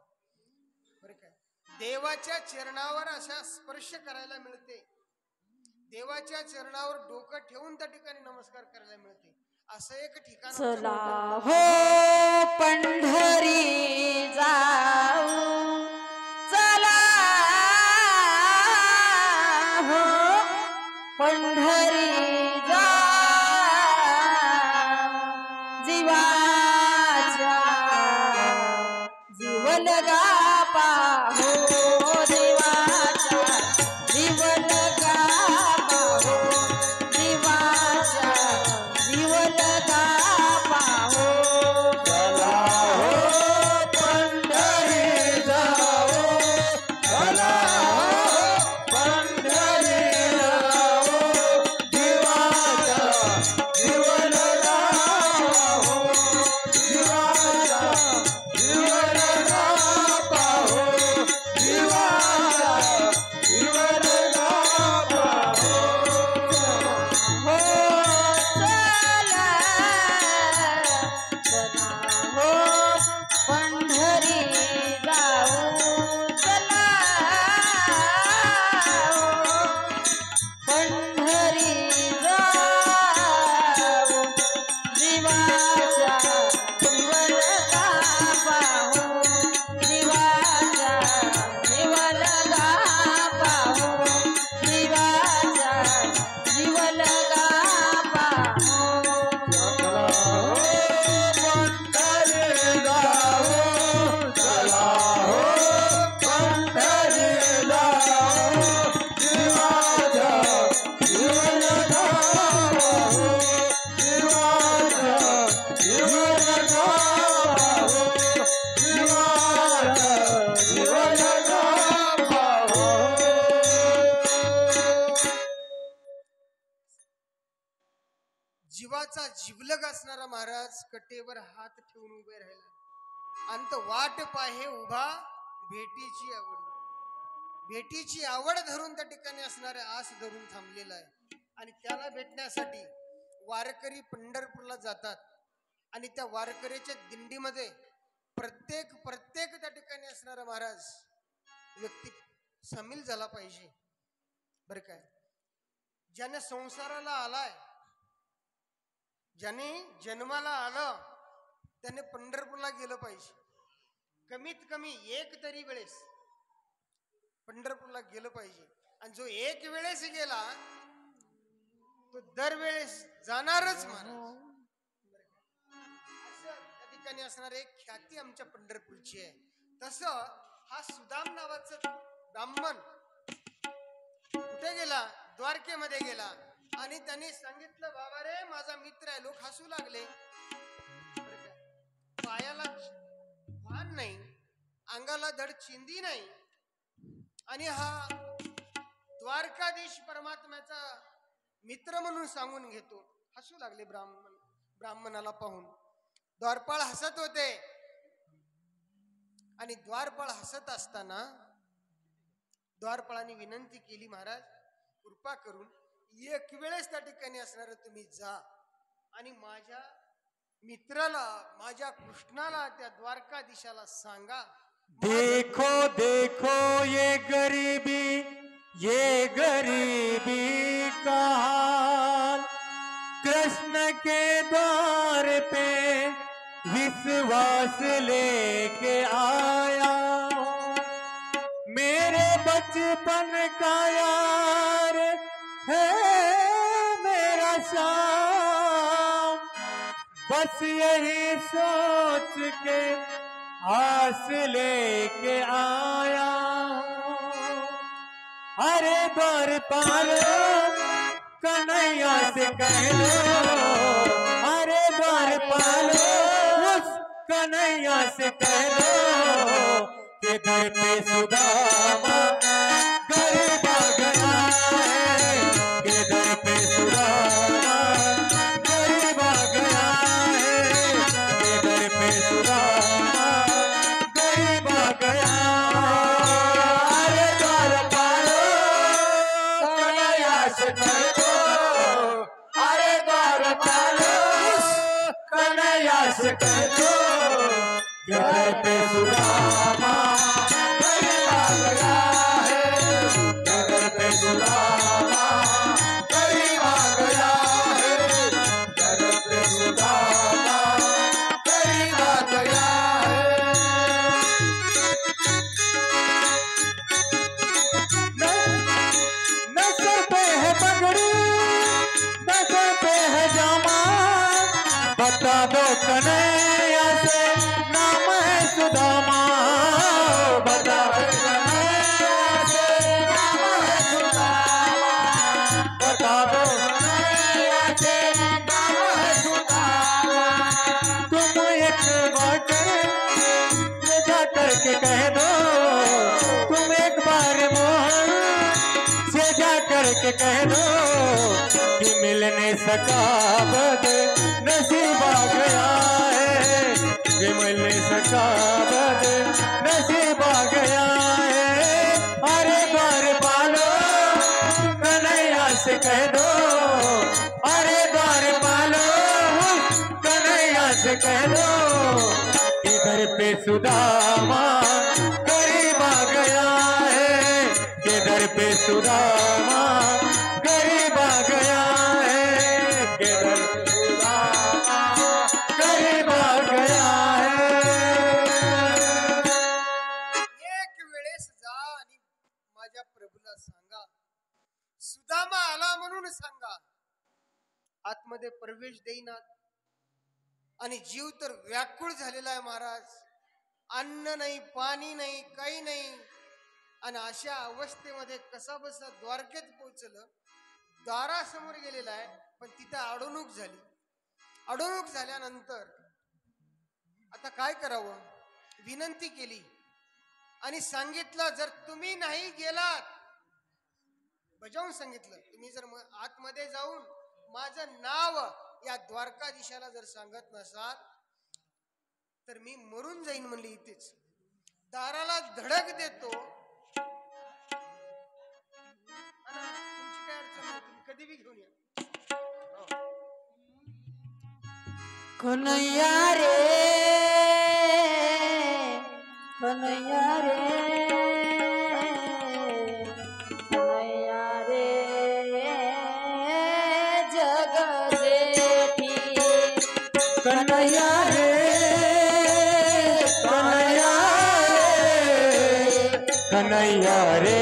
बरं काय? देवाच्या चरणावर अशा स्पर्श करायला मिळते, देवाच्या चरणावर डोकं ठेवून त्या ठिकाणी नमस्कार करायला मिळते. असं एक ठिकाण चला हो पंढरी जाऊ, चला हो पंढरी जाऊ, जीवाच्या जीव लगा पाहो, जीवाच्या जीव लगा पाहो. जीवाचा जिवलग असणारा महाराज कटेवर हात ठेवून उभे राहिला. अंत वाट पाहे उभा भेटीची आवड. भेटीची आवड धरून त्या ठिकाणी असणाऱ्या आस धरून थांबलेला आहे. आणि त्याला भेटण्यासाठी वारकरी पंढरपूरला जातात. आणि त्या वारकऱ्याच्या दिंडीमध्ये प्रत्येक त्या ठिकाणी असणारा महाराज व्यक्ती सामील झाला पाहिजे. बरं काय, ज्याने संसाराला आलाय, ज्याने जन्माला आलं, त्याने पंढरपूरला गेलं पाहिजे. कमीत कमी एक तरी वेळेस पंढरपूरला गेलं पाहिजे. आणि जो एक वेळेस गेला तो दरवेळेस जाणारच महाराज. असं त्या ठिकाणी असणार एक ख्याती आमच्या पंढरपूरची आहे. तसं हा सुदाम नावाचा ब्राह्मण कुठे गेला? द्वारकेमध्ये गेला. आणि त्यांनी सांगितलं, बाबा रे माझा मित्र आहे. लोक हसू लागले. पायाला भान नाही, अंगाला धड चिंदी नाही, आणि हा द्वारकाधीश परमात्म्याचा मित्र म्हणून सांगून घेतो. हसू लागले ब्राह्मणाला पाहून. द्वारपाळ हसत होते. आणि द्वारपाळ हसत असताना द्वारपाळाने विनंती केली, महाराज कृपा करून एक वेळेस त्या ठिकाणी असणार तुम्ही जा आणि माझ्या मित्राला, माझ्या कृष्णाला, त्या द्वारकाधीशाला सांगा, देखो देखो ये गरीबी का हाल, कृष्ण के द्वार पे विश्वास लेके आया, मेरे बचपन का यार है मेरा श्याम, बस यही सोच के आस लेके आया। अरे द्वारपाल कन्हैया से कह लो, अरे द्वारपाल उस कन्हैया से कह लो कि दर पे सुदामा गरीब आ गया है, कि दर पे सुदामा गरीब आ गया है, कि दर पे सुदामा गरीब आ गया। अरे द्वारपाल कन्हैया से कह दो, अरे द्वारपाल कन्हैया से कह दो, घर पे सुदामा गरीब आ गया है, घर पे सुदामा गरीब आ गया है, घर पे सुदामा गरीब आ गया है। न सर पे है पगड़ी, न सर पे है जामा, बता दो कन्हैया से नाम है सुदामा, बता दो कन्हैया से नाम है सुदामा, बता दो कन्हैया से नाम है सुदामा। तुम एक बार जा करके कह दो, तुम एक बार मोहन से जा करके कह दो कि मिल नहीं सका बद नसीब आ गया है, कि मिल नहीं सका बद नसीब आ गया है। अरे द्वारपालो कन्हैया से कह दो, अरे द्वारपालो कन्हैया से कह दो, इधर पे सुदामा गरीब आ गया है, इधर पे सुदामा गरीब आ गया है, इधर पे सुदामा गरीब आ गया है। एक वेळेस जा आणि माझ्या प्रभूला सांगा, सुदामा आला म्हणून सांगा. आतमध्ये प्रवेश देईनात आणि जीव तर व्याकुळ झालेला आहे महाराज. अन्न नाही, पाणी नाही, काही नाही. आणि अशा अवस्थेमध्ये कसा बसा द्वारकेत पोहोचलं. दारासमोर गेलेला आहे, पण तिथे अडवणूक झाली. अडवणूक झाल्यानंतर आता काय करावं, विनंती केली आणि सांगितलं, जर तुम्ही नाही गेलात, बजावून सांगितलं, तुम्ही जर आतमध्ये जाऊन माझं नाव या द्वारकाधीशाला जर सांगत नसाल तर मी मरून जाईन म्हणली इथेच. दाराला धडक देतो. तुमची काय अडचण नाही, तुम्ही कधी बी घेऊन या. कन्हैया रे कन्हैया रे कन्हैया रे जग जेठी कन्हैया रे कन्हैया रे कन्हैया रे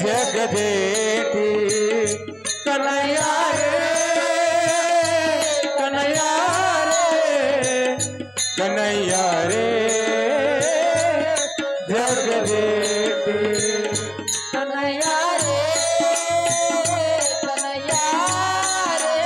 जग जेठी कन्हैया रे कन्हैया रे कन्हैया रे जग जेठी कन्हैया रे कन्हैया रे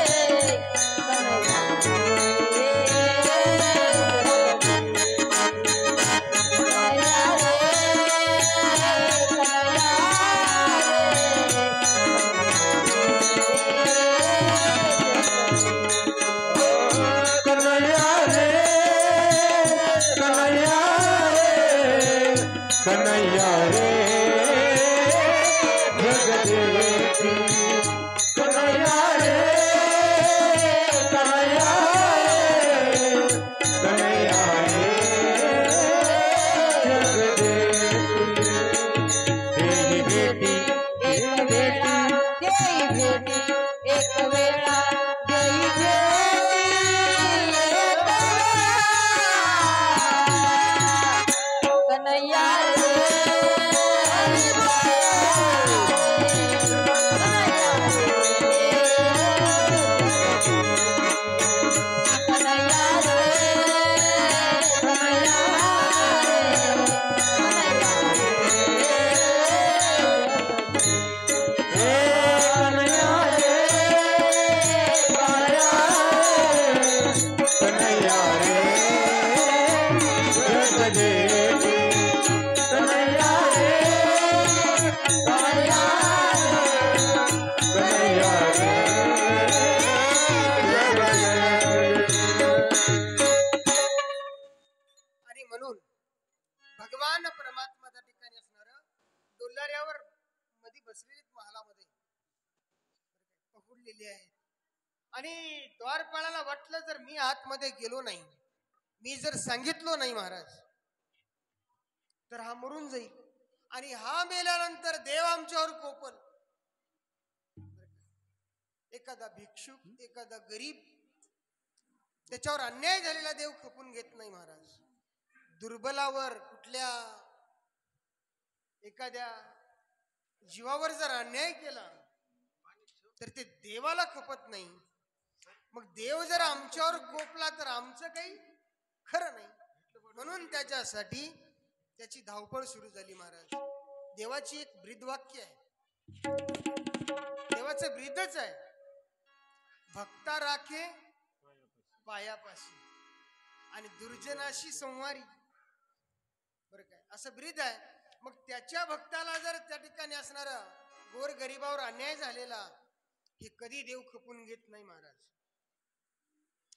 कन्हैया रे कन्हैया रे कन्हैया रे जग जेठी कन्हैया रे कन्हैया रे कन्हैया रे जग जेठी तेरी बेटी एक वेळा देई भेटी एक वेळा देई भेटी कन्हैया रे कन्हैया रे कन्हैया कन्हैया रे जग जेठी कन्हैया रे कन्हैया रे आणि म्हणून भगवान परमात्मा त्या ठिकाणी असणार डोलाऱ्यावर मध्ये बसलेले महालामध्ये पकडलेले आहेत. आणि द्वारपाळाला वाटलं जर मी आतमध्ये गेलो नाही, मी जर सांगितलो नाही महाराज, तर हा मरून जाईल आणि हा मेल्यानंतर देव आमच्यावर कोपल. एखादा भिक्षुक एखादा गरीब त्याच्यावर अन्याय झालेला देव खपून घेत नाही महाराज. दुर्बलावर कुठल्या एखाद्या जीवावर जर अन्याय केला तर ते देवाला खपत नाही. मग देव जर आमच्यावर कोपला तर आमचं काही खरं नाही. म्हणून त्याच्यासाठी त्याची धावपळ सुरू झाली महाराज. देवाची एक ब्रीदवाक्य आहे, देवाचं ब्रीदच आहे, भक्ता राखे पायापाशी आणि दुर्जनाशी संवारी. बरं काय, असं ब्रीद आहे. मग त्याच्या भक्ताला जर त्या ठिकाणी असणारा गोर गरिबावर अन्याय झालेला हे कधी देव खपून घेत नाही महाराज.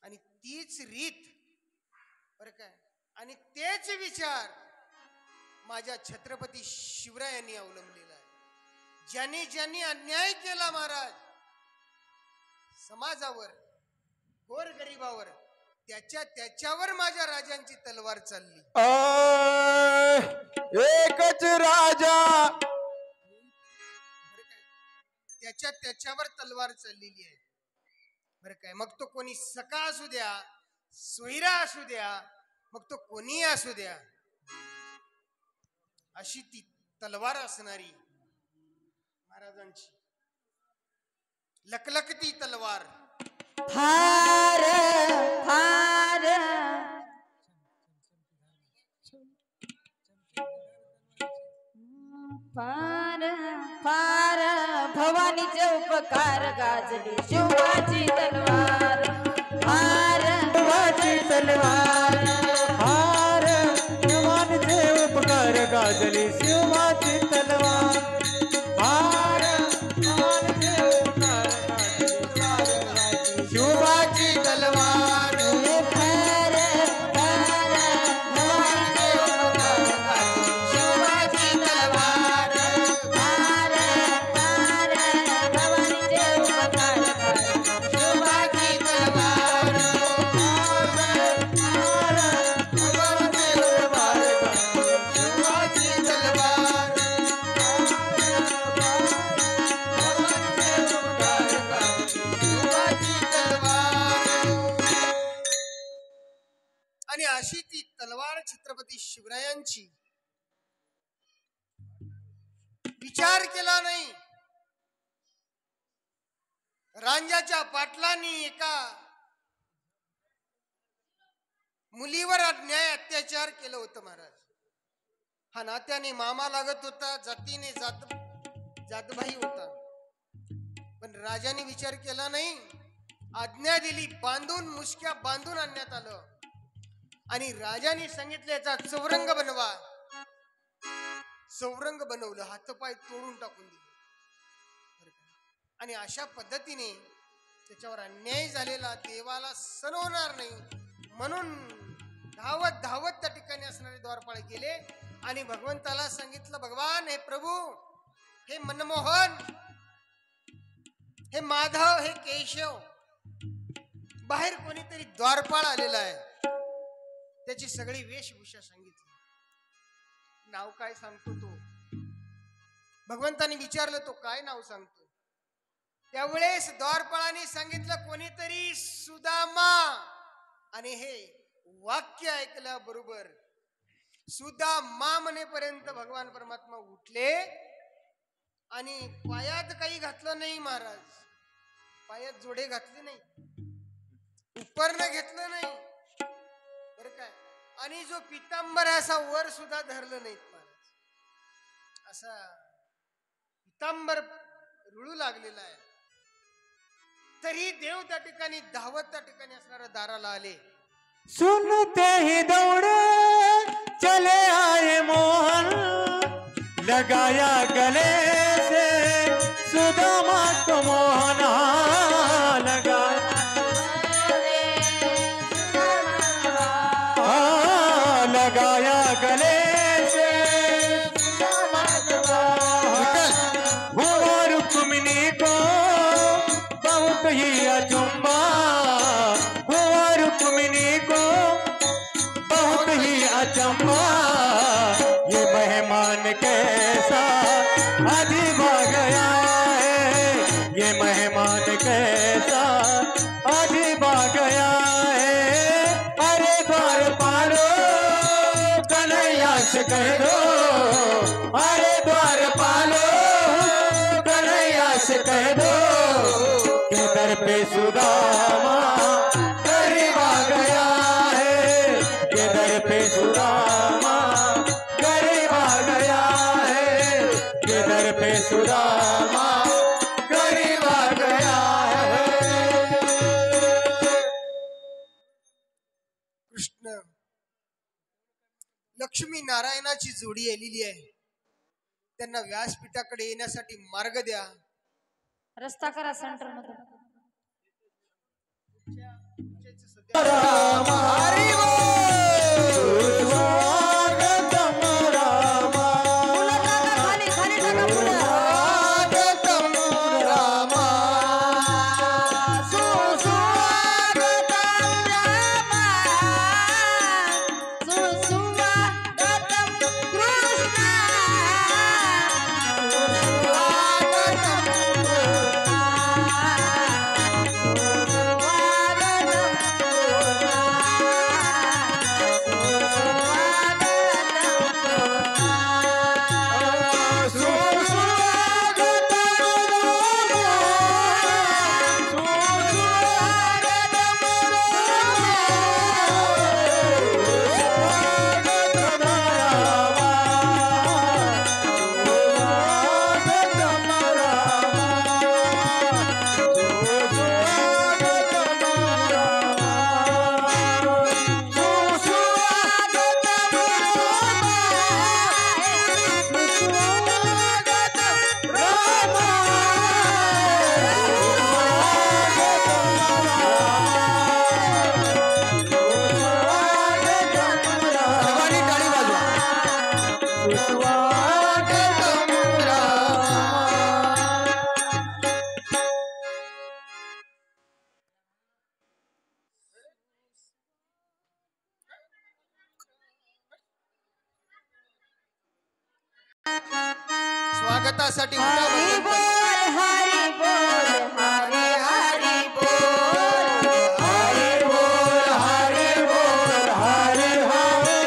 आणि तीच रीत बरं काय आणि तेच विचार माझ्या छत्रपती शिवरायांनी अवलंबलेला आहे. ज्यांनी ज्यांनी अन्याय केला महाराज समाजावर गोर गरिबावर, त्याच्यावर माझ्या राजांची तलवार चालली. एकच राजा त्याच्यावर तलवार चाललेली आहे. बरं काय, मग तो कोणी सखा असू द्या, सोयरा असू द्या, मग तो कोणी असू द्या, अशी ती तलवार असणारी महाराजांची लकलकती तलवार. फार फार फार फार भवानीचे उपकार गाजली शिवाची तलवार. फार शिवाची तलवार हार भगवानचे उपकार गाजली शिवाची तलवार हार भगवानचे उपकार गाजली प्राण छत्रपती शिवरायांची विचार केला नाही. रांजाच्या पाटलांनी एका मुलीवर अन्याय अत्याचार केलं होतं महाराज. हा नात्याने मामा लागत होता, जातीने जातभाई होता, पण राजाने विचार केला नाही. आज्ञा दिली, बांधून मुसक्या बांधून आणण्यात आलं आणि राजाने सांगितलं याचा चौरंग बनवा. चौरंग बनवलं, हातपाय तोडून टाकून दिले. आणि अशा पद्धतीने त्याच्यावर अन्याय झालेला देवाला सण होणार नाही म्हणून धावत धावत त्या ठिकाणी असणारे द्वारपाळ गेले आणि भगवंताला सांगितलं, भगवान हे प्रभू, हे मनमोहन, हे माधव, हे केशव, बाहेर कोणीतरी द्वारपाळ आलेला आहे. त्याची सगळी वेशभूषा सांगितली. नाव काय सांगतो तो? भगवंताने विचारलं, तो काय नाव सांगतो? त्यावेळेस द्वारपाळाने सांगितलं, कोणीतरी सुदामा. आणि हे वाक्य ऐकल्याबरोबर सुदामा म्हणेपर्यंत भगवान परमात्मा उठले आणि पायात काही घातलं नाही महाराज. पायात जोडे घातले नाही, उपरणं घेतलं नाही बरं काय. आणि जो पितांबर असा वर सुद्धा धरलं नाहीत महाराज. असा पितांबर रुळू लागलेला आहे. तरी देव त्या ठिकाणी धावत त्या ठिकाणी असणाऱ्या दाराला आले. सुनते ही दौड़े चले आए मोहन, लगाया गले से सुदामा को मोहन, लगाया लगाया गले से सुदामा को मोहन, हुआ रुक्मिणी को बहुत ही अचंबा, हुआ रुक्मिणी को बहुत ही अचंबा, ये मेहमान कैसा अजीब आ गया है, ये मेहमान कैसा अजीब आ गया है. अरे द्वारपालो कन्हैया से कह दो, अरे द्वारपालो कन्हैया से कह दो के दर पे सुदामा गरीब आ गया है, के दर पे सुदामा गरीब आ गया है, के दर पे सुदामा गरीब आ गया है. कृष्ण लक्ष्मी नारायणाची जोडी आलेली आहे. त्यांना व्यासपीठाकडे येण्यासाठी मार्ग द्या. रस्ता करा सेंटर मध्ये. राम हरि बोल, स्वागतम राम, खाली खाली टाका पुढे. स्वागतम राम, सुस्वागतम रामा, सुस्वागतम कृष्णा, स्वागतासाठी हरी बोल हरी बोल हरी हरी बोल, हरि बोल हरि बोल हरि हरि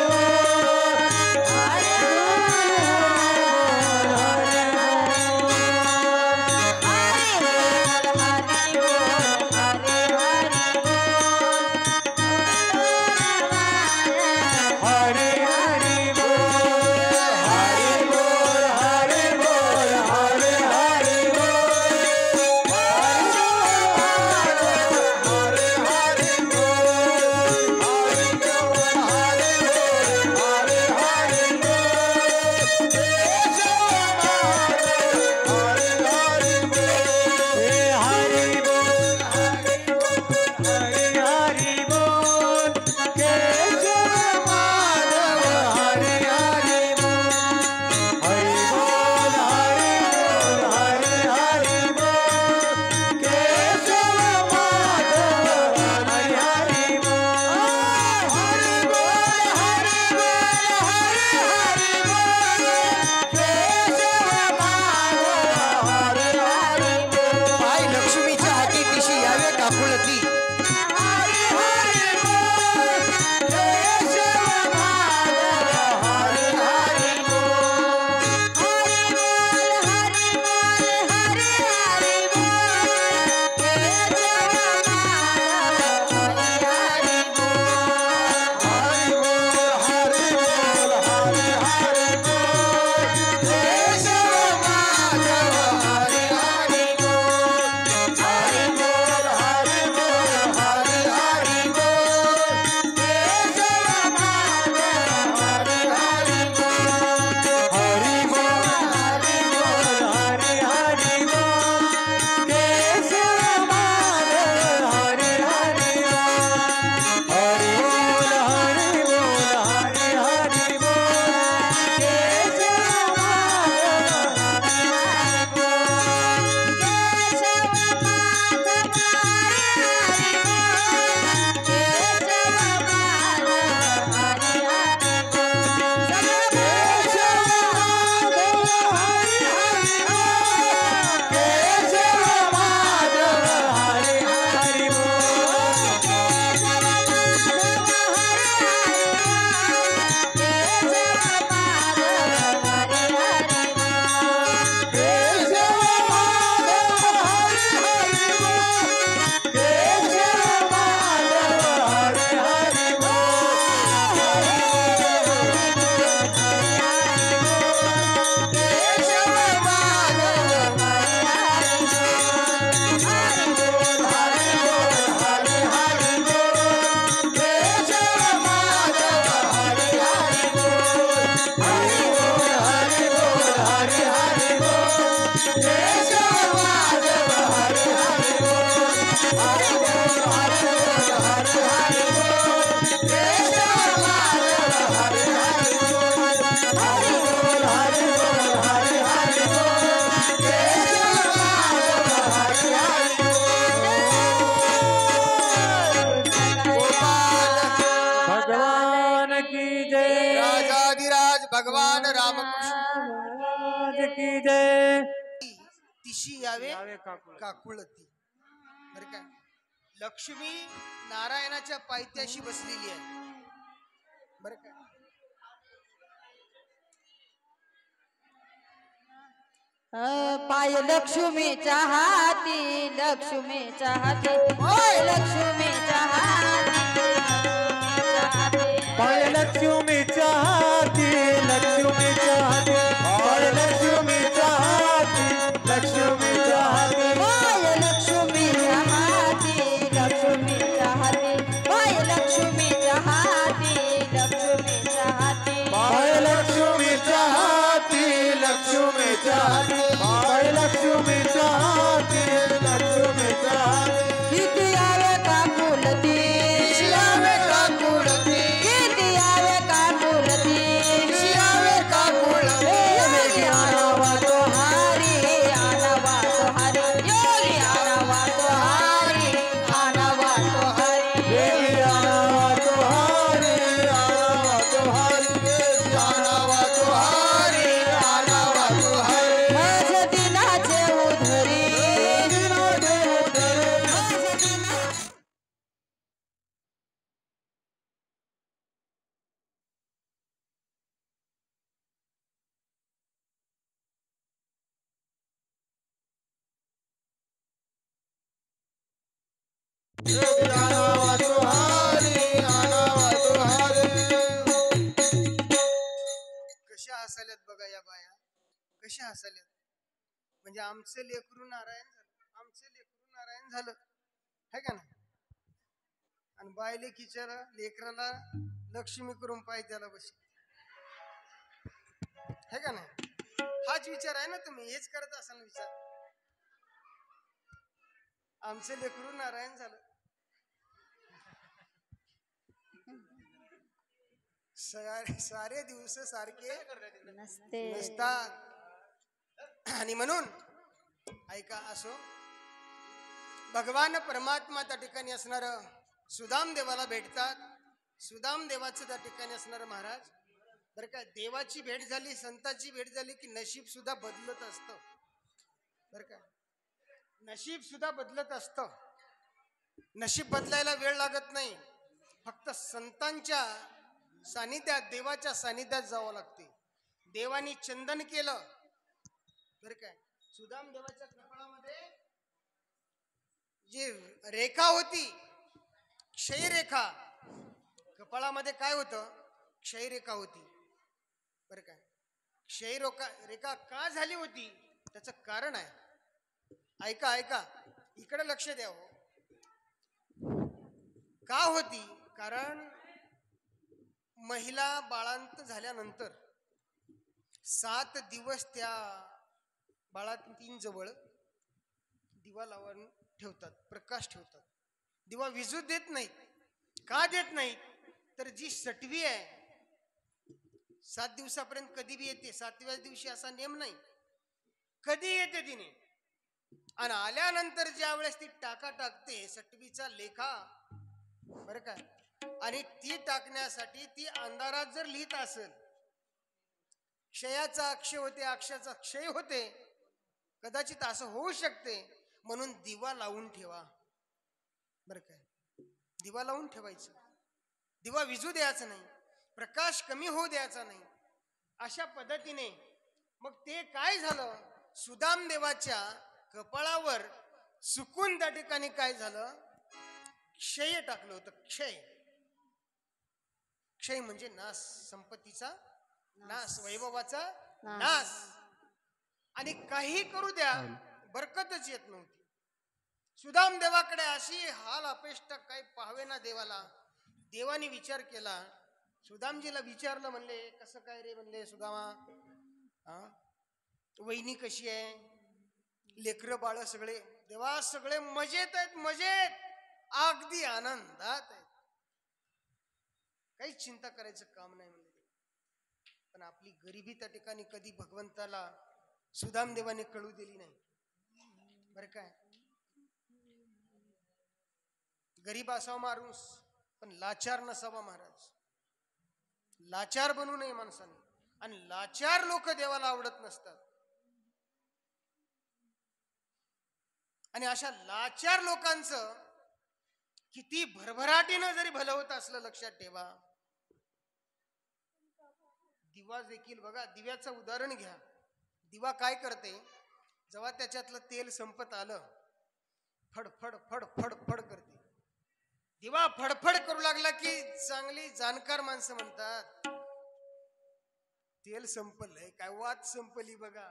भगवान की जय राजाधिराज भगवान रामकृष्ण महाराज की जय तिशी यावे काकुळती. बरं का, लक्ष्मी नारायणाच्या पायथ्याशी बसलेली आहे. बरं का, पाय लक्ष्मीच्या हाती, लक्ष्मीच्या हाती, पाय लक्ष्मीच्या हाती, पाय लक्ष्मीच्या हाती, लक्ष्मीच्या हाती, पाय लक्ष्मीच्या हाती, लक्ष्मीच्या हाती, पाय लक्ष्मीच्या हाती, लक्ष्मीच्या हाती, पाय लक्ष्मीच्या हाती, लक्ष्मीच्या हाती, पाय लक्ष्मीच्या हाती, लक्ष्मीच्या हाती, पाय लक्ष्मीच्या हाती, लक्ष्मीच्या हाती. किती यावे काकुलती, यावे काकुळती, किती यावे काकुलती, यावे काकुळती. योगी आणावा तो हारी, आणावा तो हारी, योगी आणावा तो हारी, आणावा तो हारी. देवी आणावा तो हारी, आणावा तो हारी, देवी आणावा तो हारी, आणावा तो हारी. माझ्या दिनाचे उधरी, दिनाचे उदरे. माझ्या दिना देवी आणावा तो हारी, आणावा तो हारी. कशा हसाल्यात बघा या बाया, कशा हसाल्यात. म्हणजे आमचं लेकरू नारायण झालं, आमचं लेकरू नारायण झालं, है का ना. आणि बाय लेकीच्या लेकराला लक्ष्मी करून पाय त्याला बस, है का ना. हाच विचार आहे ना, तुम्ही हेच करत असाल विचार. आमचं लेकरू नारायण झालं. सारे दिवस सारखे नसते. नसतात. आणि म्हणून ऐका, असो भगवान परमात्मा त्या ठिकाणी असणार सुदाम देवाला भेटतात. सुदाम देवाचं त्या ठिकाणी असणार महाराज. बरं का, देवाची भेट झाली, संताची भेट झाली की नशीब सुद्धा बदलत असतं. बरं का, नशीब सुद्धा बदलत असतं. नशीब बदलायला वेळ लागत नाही, फक्त संतांच्या सानिध्यात, देवाच्या सानिध्यात जावं लागते. देवानी चंदन केलं, बरं काय, सुदाम देवाच्या कपाळामध्ये जी रेखा होती, क्षयरेखा, कपाळामध्ये काय होतं, क्षयरेखा होती. बरं काय, क्षयरेखा का झाली होती त्याचं कारण आहे. ऐका ऐका, इकडे लक्ष द्या हो. का होती, कारण महिला बाळांत झाल्यानंतर 7 दिवस त्या बाळांतींजवळ दिवा लावून ठेवतात, प्रकाश ठेवतात. दिवा विजू देत नाहीत. का देत नाहीत, तर जी सटवी आहे 7 दिवसापर्यंत कधी बी येते, 7व्या दिवशी असा नेम नाही, कधी येते तिने. आणि आल्यानंतर ज्या वेळेस ती टाका टाकते सटवीचा लेखा, बरं का, आणि ती टाकण्यासाठी ती अंधारात जर लिहित असेल, क्षयाचा अक्षय होते, अक्षयाचा क्षय होते, कदाचित असं होऊ शकते. म्हणून दिवा लावून ठेवा. बरं काय, दिवा लावून ठेवायचं, दिवा विजू द्यायचा नाही, प्रकाश कमी होऊ द्यायचा नाही. अशा पद्धतीने मग ते काय झालं, सुदाम देवाच्या कपाळावर चुकून त्या ठिकाणी काय झालं, क्षय टाकलं होतं. क्षय, क्षय म्हणजे नाश, संपत्तीचा नाश, वैभवाचा नाश. आणि काही करू द्या बरकतच येत नव्हती. सुदाम देवाकडे अशी हाल अपेष्टा काही पाहावे ना देवाला. देवाने विचार केला, सुदामजीला विचारलं, म्हणले कसं काय रे, म्हणले सुदामा, वहिनी कशी आहे, लेकरं बाळ सगळे देवा सगळे मजेत आहेत, मजेत, अगदी आनंदात आहेत, काहीच चिंता करायचं काम नाही म्हणले. पण आपली गरिबी त्या ठिकाणी कधी भगवंताला सुदामदेवाने कळू दिली नाही. बर काय, गरीब असावा माणूस पण लाचार नसावा महाराज. लाचार बनू नये माणसाने, आणि लाचार लोक देवाला आवडत नसतात. आणि अशा लाचार लोकांचं किती भरभराटीनं जरी भलं होत असलं लक्षात ठेवा. दिवा देखील बघा, दिव्याचं उदाहरण घ्या. दिवा काय करते, जेव्हा त्याच्यातलं तेल संपत आलं, फडफड फडफड फड करते. दिवा फडफड करू लागला की चांगली जाणकार माणसं म्हणतात तेल संपलंय, काय वाद संपली बघा,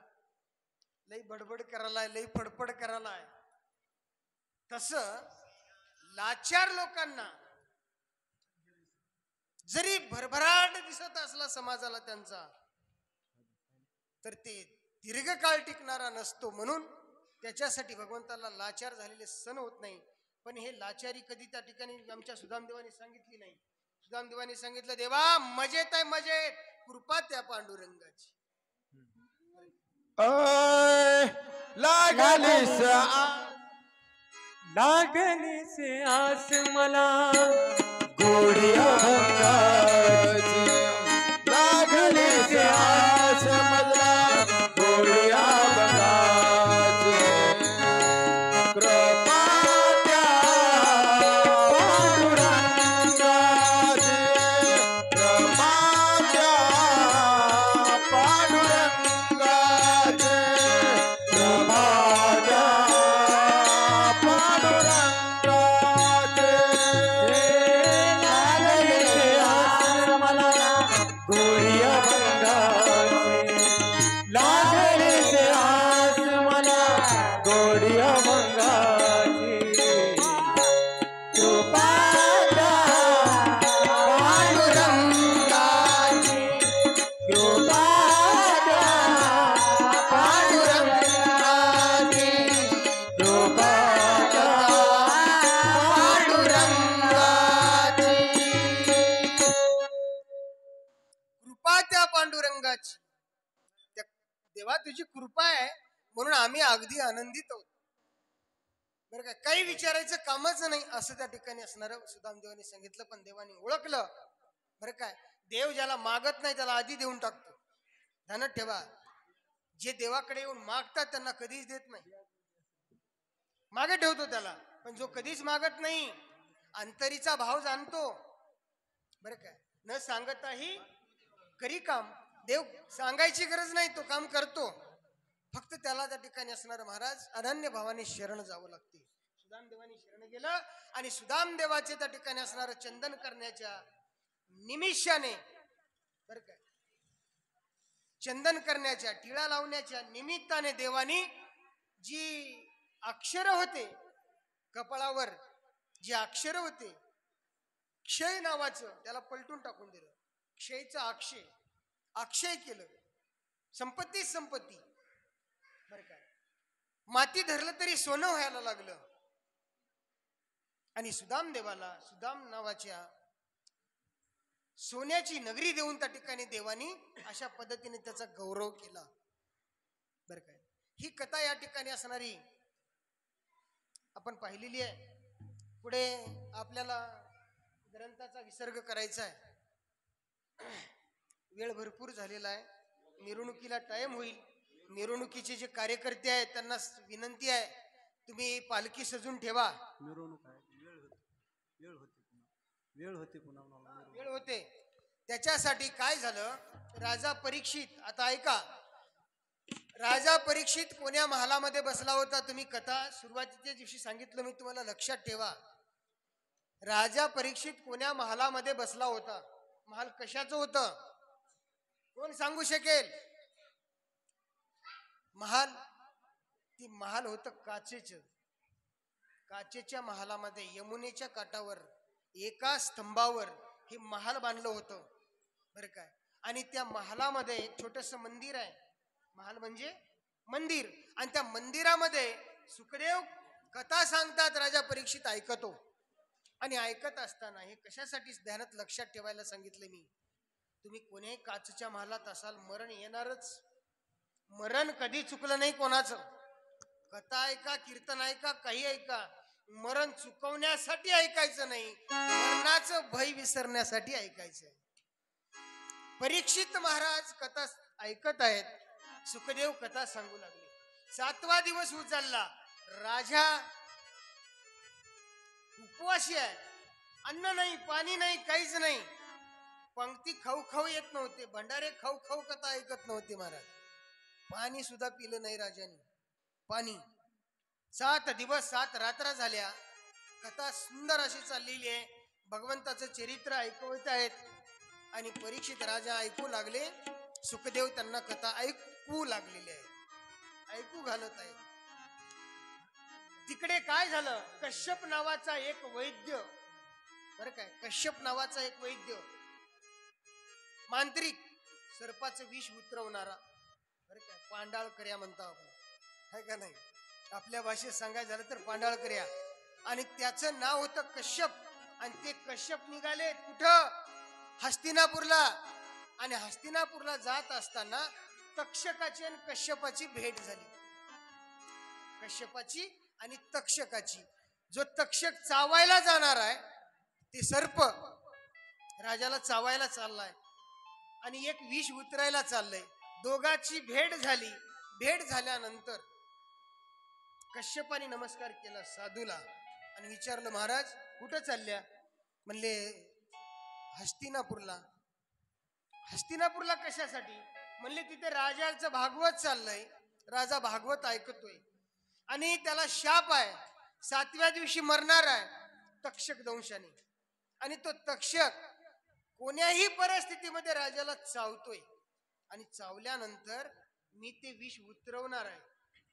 लई बडबड करायलाय, लई फडफड करायलाय. तसं लाचार लोकांना जरी भरभराट दिसत असला समाजाला त्यांचा, तर ते दीर्घकाळ टिकणारा नसतो. म्हणून त्याच्यासाठी भगवंताला लाचार झालेले सण होत नाही. पण हे लाचारी कधी त्या ठिकाणी आमच्या सुदामदेवाने सांगितली नाही. सुदामदेवाने सांगितलं, देवा मजेत आहे, मजेत, कृपा त्या पांडुरंगाची. लागलीस आस मला गोडिया भंगाची, लागलीस आस मला गोडिया भंगाची, कृपा त्या पांडुरंगाची, कृपा त्या पांडुरंगाची, कृपा त्या पांडुरंगाची. देवा तुझी कृपा आहे म्हणून आम्ही अगदी आनंदित आहोत. बरं का, काही विचारायचं कामच नाही असं त्या ठिकाणी असणार सुदामदेवाने सांगितलं. पण देवाने ओळखलं. बरं काय, देव ज्याला मागत नाही त्याला आधी देऊन टाकतो. ध्यानात ठेवा, जे देवाकडे येऊन मागतात त्यांना कधीच देत नाही, मागे ठेवतो त्याला. पण जो कधीच मागत नाही, अंतरीचा भाव जाणतो, बरं काय, न सांगताही करी काम. देव सांगायची गरज नाही, तो काम करतो. फक्त त्याला त्या ठिकाणी असणार महाराज अनन्य भावाने शरण जावं लागते. सुदामदेवाने शरण गेलं आणि सुदामदेवाचे त्या ठिकाणी असणार चंदन करण्याच्या निमिषाने, बरं काय, चंदन करण्याच्या, टिळा लावण्याच्या निमित्ताने देवानी जी अक्षर होते कपाळावर, जी अक्षर होते क्षय नावाचं, त्याला पलटून टाकून दिलं. क्षयचं अक्षय, अक्षय केलं. संपत्ती संपत्ती, बरं काय, माती धरलं तरी सोनं व्हायला लागलं. आणि सुदामदेवाला सुदाम नावाच्या सोन्याची नगरी देऊन त्या ठिकाणी देवानी अशा पद्धतीने त्याचा गौरव केला. बरं काय, ही कथा या ठिकाणी असणारी आपण पाहिलेली आहे. पुढे आपल्याला ग्रंथाचा विसर्ग करायचा आहे. वेळ भरपूर झालेला आहे, मिरवणुकीला टाइम होईल. मिरवणुकीचे जे कार्यकर्ते आहेत त्यांना विनंती आहे, तुम्ही पालखी सजून ठेवा. मिरवणूक आहे, वेळ होते. त्याच्यासाठी काय झालं, राजा परीक्षित, आता ऐका, राजा परीक्षित कोण्या महालामध्ये बसला होता. तुम्ही कथा सुरुवातीच्या दिवशी सांगितलं मी तुम्हाला, लक्षात ठेवा. राजा परीक्षित कोण्या महालामध्ये बसला होता. महाल कशाचं होतं, कोण सांगू शकेल? महाल, ती महाल होतं काचेचं. काचेच्या महालामध्ये यमुनेच्या काठावर एका स्तंभावर हे महाल बांधलं होतं, बरं काय. आणि त्या महालामध्ये एक छोटस मंदिर आहे. महाल म्हणजे मंदिर. आणि त्या मंदिरामध्ये सुखदेव कथा सांगतात, राजा परीक्षित ऐकतो. आणि ऐकत असताना हे कशासाठी ध्यानात लक्षात ठेवायला सांगितले मी, तुम्ही कोण्याही काचच्या महालात असाल, मरण येणारच. मरण कधी चुकलं नाही कोणाचं. कथा ऐका, कीर्तन ऐका, काही ऐका, मरण चुकवण्यासाठी ऐकायचं नाही, मरणाचं भय विसरण्यासाठी ऐकायचं. परीक्षित महाराज कथा ऐकत आहेत. सुखदेव कथा सांगू लागले. 7वा दिवस उचलला. राजा उपवासी आहे. अन्न नाही, पाणी नाही, काहीच नाही. पंक्ती खाऊ खाऊ येत नव्हते. भंडारे खाऊ खाऊ कथा ऐकत नव्हते महाराज. पाणी सुद्धा पिलं नाही राजाने. पाणी 7 दिवस 7 रात्र झाल्या. कथा सुंदर अशी चाललेली आहे. भगवंताचं चरित्र ऐकवत आहेत. आणि परीक्षित राजा ऐकू लागले. सुखदेव त्यांना कथा ऐकू लागलेले आहेत, ऐकू घालत आहेत. तिकडे काय झालं, कश्यप नावाचा एक वैद्य, बरं काय, कश्यप नावाचा एक वैद्य, मांत्रिक, सर्पाचं विष उतरवणारा, बरं काय, पांडाळकर्या म्हणतो आपण, है का नाही, आपल्या भाषेत सांगायचं झालं तर पांडाळकर्या. आणि त्याचं नाव होतं कश्यप. आणि ते कश्यप निघाले कुठं, हस्तिनापूरला. आणि हस्तिनापूरला जात असताना तक्षकाची आणि कश्यपाची भेट झाली. कश्यपाची आणि तक्षकाची. जो तक्षक चावायला जाणार आहे, ते सर्प राजाला चावायला चाललाय आणि एक विष उतरायला चाललंय. दोघांची भेट झाली. भेट झाल्यानंतर कश्यपाने नमस्कार केला साधूला आणि विचारलं, महाराज कुठं चालल्या? म्हणले हस्तिनापूरला. हस्तिनापूरला कशासाठी? म्हणले तिथे राजाचं भागवत चाललंय, राजा भागवत ऐकतोय आणि त्याला शाप आहे, 7व्या दिवशी मरणार आहे तक्षक दंशाने. आणि तो तक्षक कोण्याही परिस्थितीमध्ये राजाला चावतोय आणि चावल्यानंतर मी ते विष उतरवणार आहे.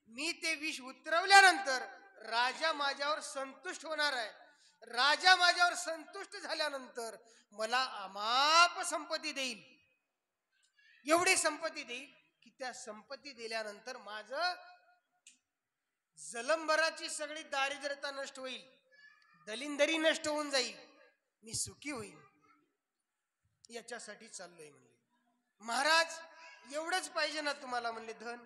मी ते विष उतरवल्यानंतर राजा माझ्यावर संतुष्ट होणार आहे. राजा माझ्यावर संतुष्ट झाल्यानंतर मला अमाप संपत्ती देईल. एवढी संपत्ती देईल की त्या संपत्ती दिल्यानंतर माझं जलंभराची सगळी दारिद्र्यता नष्ट होईल, दलिंदरी नष्ट होऊन जाईल, मी सुखी होईल. याच्यासाठी चाललोय म्हणले. महाराज एवढंच पाहिजे ना तुम्हाला? म्हणले धन,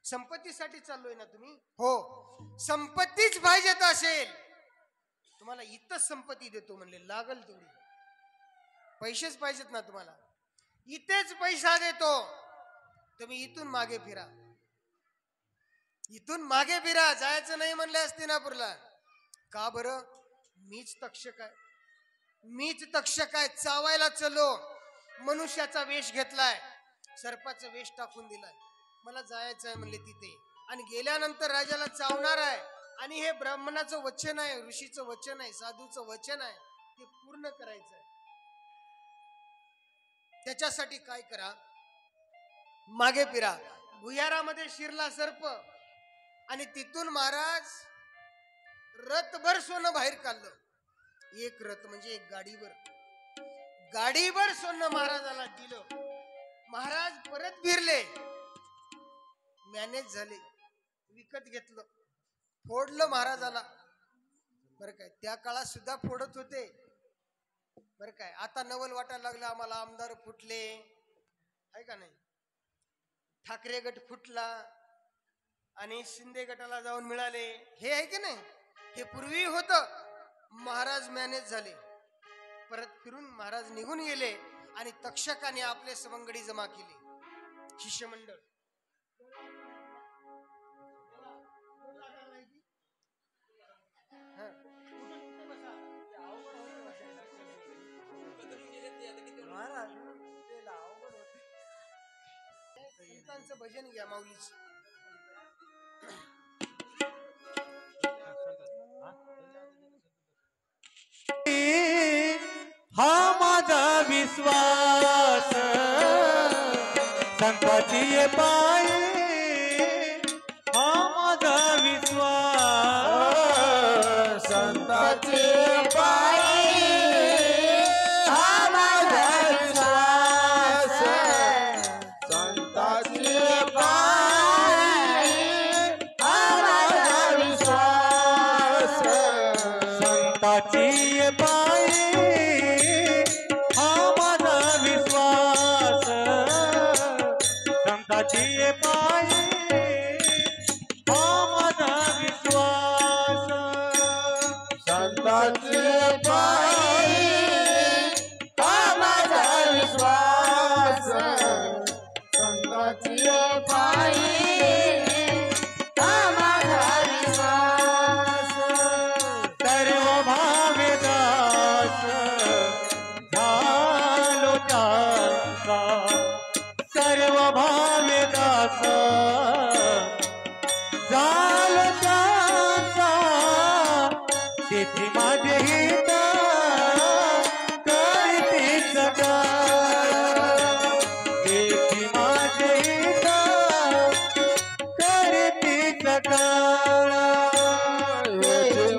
संपत्तीसाठी चाललोय ना तुम्ही? हो, संपत्तीच पाहिजेत असेल तुम्हाला इथंच संपत्ती देतो म्हणले, लागल तेवढी. पैसेच पाहिजेत ना तुम्हाला? इथेच पैसा देतो, तुम्ही इथून मागे फिरा. इथून मागे फिरा, जायचं नाही म्हणले हस्तिनापूरला. का बरं? मीच तक्षक आहे, मीच तक्षक आहे. चावायला चलो, मनुष्याचा वेश घेतलाय, सर्पाचा वेश टाकून दिलाय, मला जायचं आहे म्हणले तिथे. आणि गेल्यानंतर राजाला चावणार आहे. आणि हे ब्राह्मणाचं वचन आहे, ऋषीचं वचन आहे, साधूचं वचन आहे, ते पूर्ण करायचं आहे. त्याच्यासाठी काय करा, मागे फिरा. भुयारामध्ये शिरला सर्प आणि तिथून महाराज रथभर सोनं बाहेर काढलं. एक रथ म्हणजे एक गाडीवर सोनं महाराजाला दिलं. महाराज परत फिरले, मॅनेज झाले, विकत घेतलं, फोडलं महाराजाला. बरं काय, त्या काळात सुद्धा फोडत होते बरं काय. आता नवल वाटायला लागलं आम्हाला, आमदार फुटले आहे का नाही, ठाकरे गट फुटला आणि शिंदे गटाला जाऊन मिळाले, हे आहे की नाही, हे पूर्वी होतं. महाराज मॅनेज झाले, परत फिरून महाराज निघून गेले आणि तक्षकाने आपले सवंगडी जमा केले, शिष्यमंडळ. संतांचं भजन घ्या माऊलीच. हा माझा विश्वास संपत्ती पायी, हा माझा विश्वास संताची पायी, हा माझा विश्वास संताची पायी, हा माझा विश्वास संताची पायी हा माझा विश्वास संताची पायी हा माझा विश्वास संताची पायी हा माझा विश्वास संताची पायी हा माझा विश्वास सर्व भावेदास झालो त्यांचा सर्व भावेदास झालो त्यांचा तेथे माझे हित करते सदा तेथे माझे हित करते सदा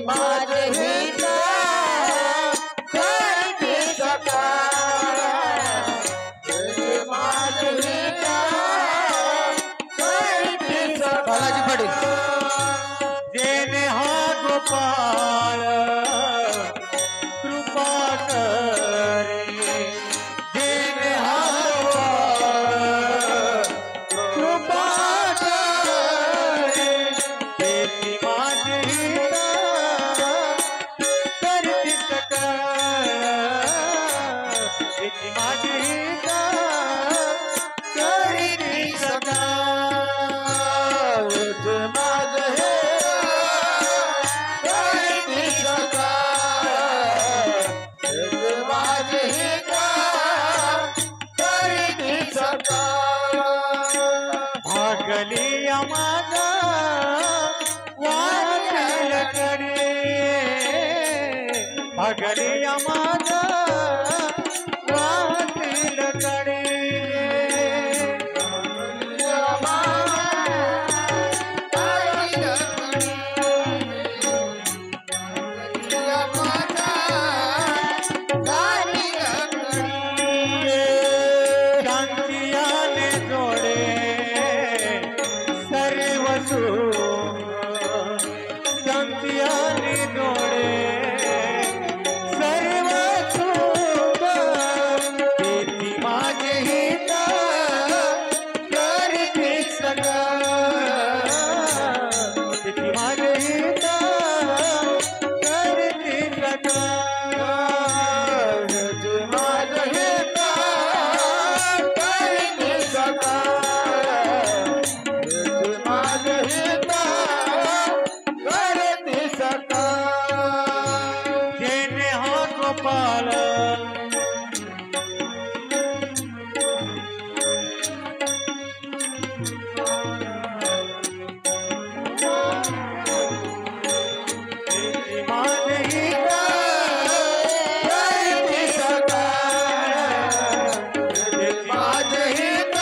माझे हित करते सकाळ माझे हित करते सकाळ जेने हा गोपाळ कृपा करे जेने हा गोपाळ कृपा करे तेथे माझे हित करते सकाळ तेथे माझे हित करते सकाळ माझे करते सकाळ माझे हित करते सकाळ भागली माझा वाटेल कडे भागली माझा वाटेल कडे शांतियाने जोडे सर्व सुख शांतियाने जोडे सर्व सुख तेथे माझे हित करते सदा तेथे माझे हित करते सदा माझे हित करते सकाळ माझे हित करते सकाळ जेने हा गोपाळ तेथे माझे हित करते सकाळ माझे हित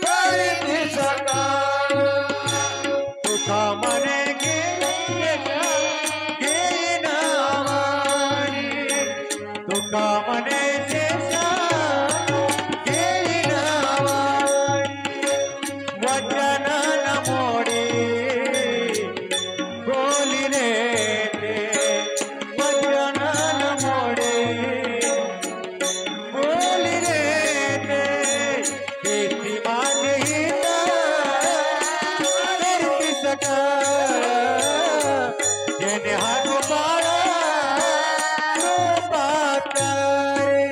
करते सकाळ तुका मने घेईन आवारी तुका मने शेषा घेईन आवारी वचन न मोडी बोली रे ते वचन न मोडी बोली रे ते तेथे माझे हित करते सकाळ जेने हा गोपाळ कृपा करे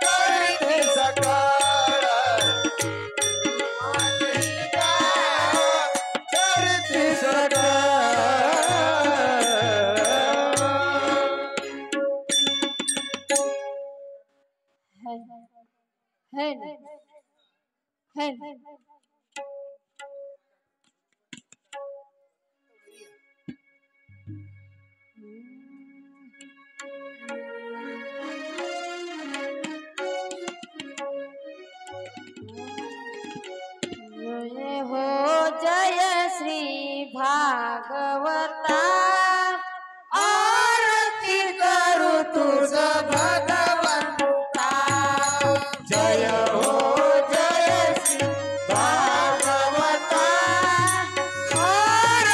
करते सकाळ माझे हित करते जय हो जय श्री भागवता आरती करू तुझ भगवंता जय हो जय श्री भागवता आरती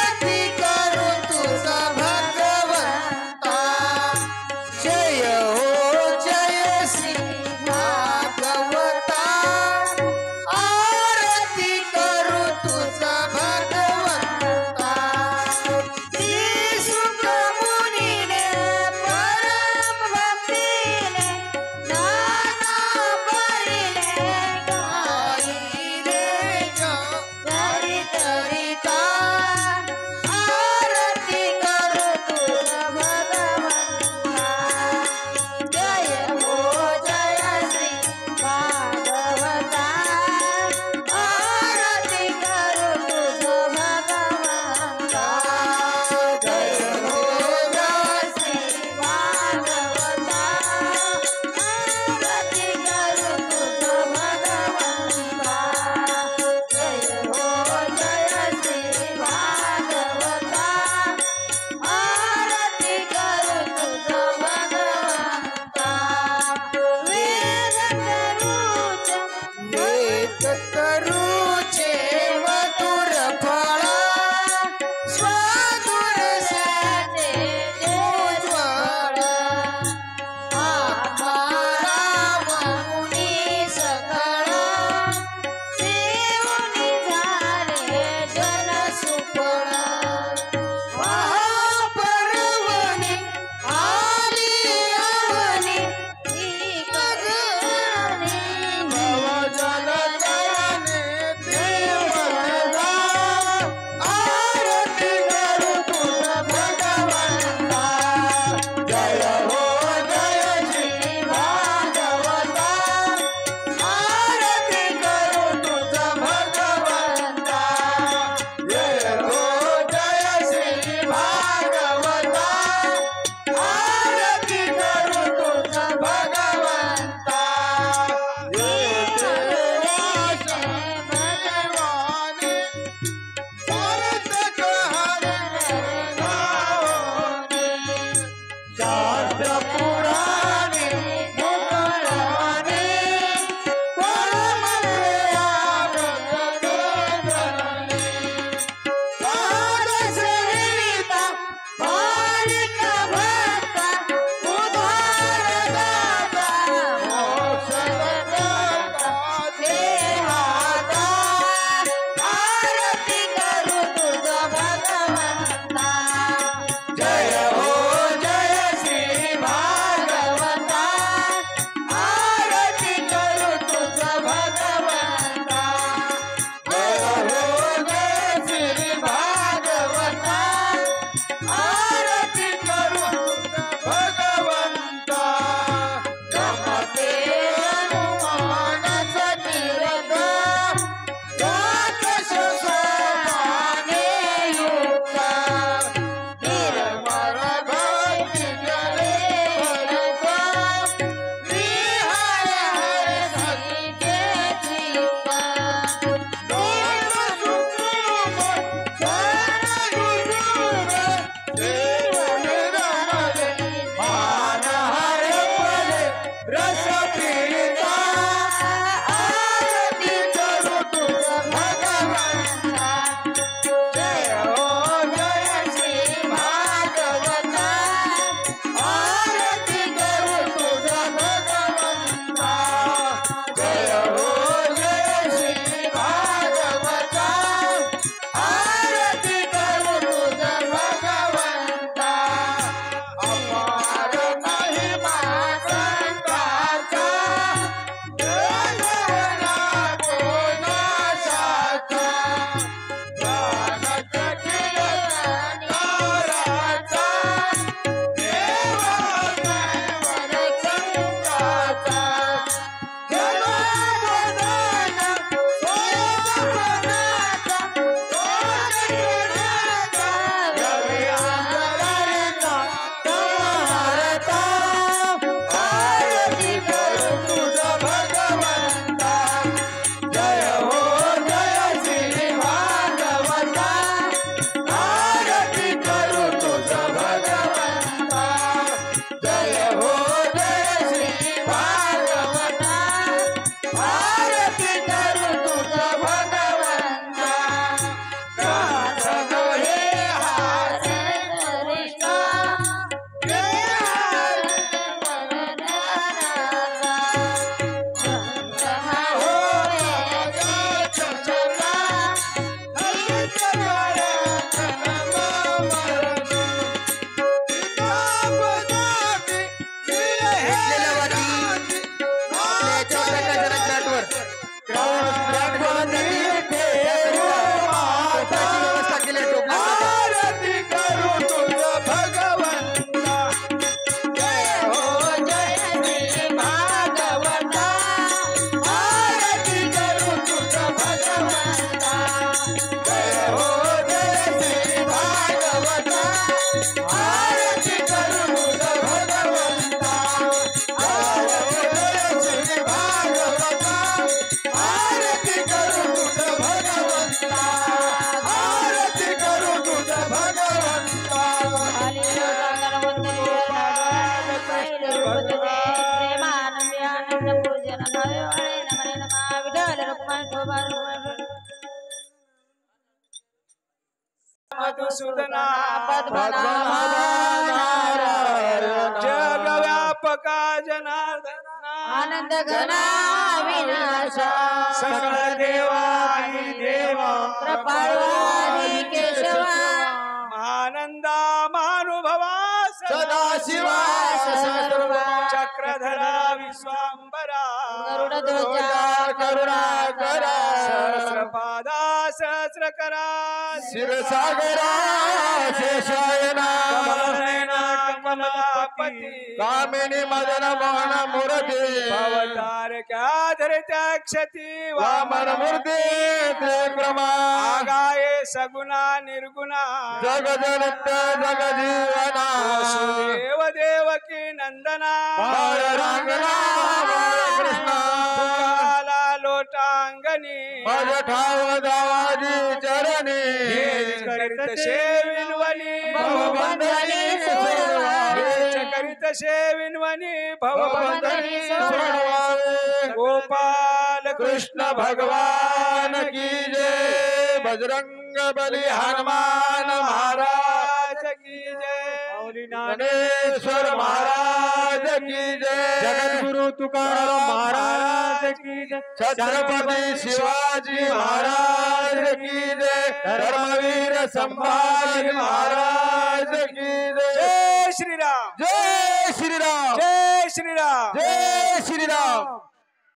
मधुसूदना पद्मनाभ नारायण जगव्यापका जनार्दना आनंद घना विनाशा सकळ देवादी देवा कृपाळवादी केशवा आनंदा मानुभवा सदाशिवा सर्वा चक्रधरा विश्वांबरा गरुडध्वजा करुणाकरा सहस्रपादा सहस्रकरा क्षीरसागरा शेषायना कमलनयना कमलापती कामिनी मदन मोहन मूर्ती अवतारक्या धरित्या क्षती वामन मूर्ती त्रिक्रमा आगाये सगुणा निर्गुणा जगजनित्य जगजीवना वसुदेव देवकी नंदना बाळ रांगणा बाळकृष्णा तुकाला लोटांगणी मज ठाव दावाजी चरणी करीत शेविनवनी भवबंधनी सोडवावे करीत शेविनवनी भवबंधनी भवबंधनी सोडवावे गोपाल कृष्ण भगवान की जय बजरंग बली हनुमान महाराज की जय ज्ञानेश्वर महाराज की जय जगद्गुरु तुकाराम महाराज की जय छत्रपती शिवाजी महाराज की जय धर्मवीर संभाजी महाराज की जय जय श्रीराम जय श्रीराम जय श्रीराम जय श्रीराम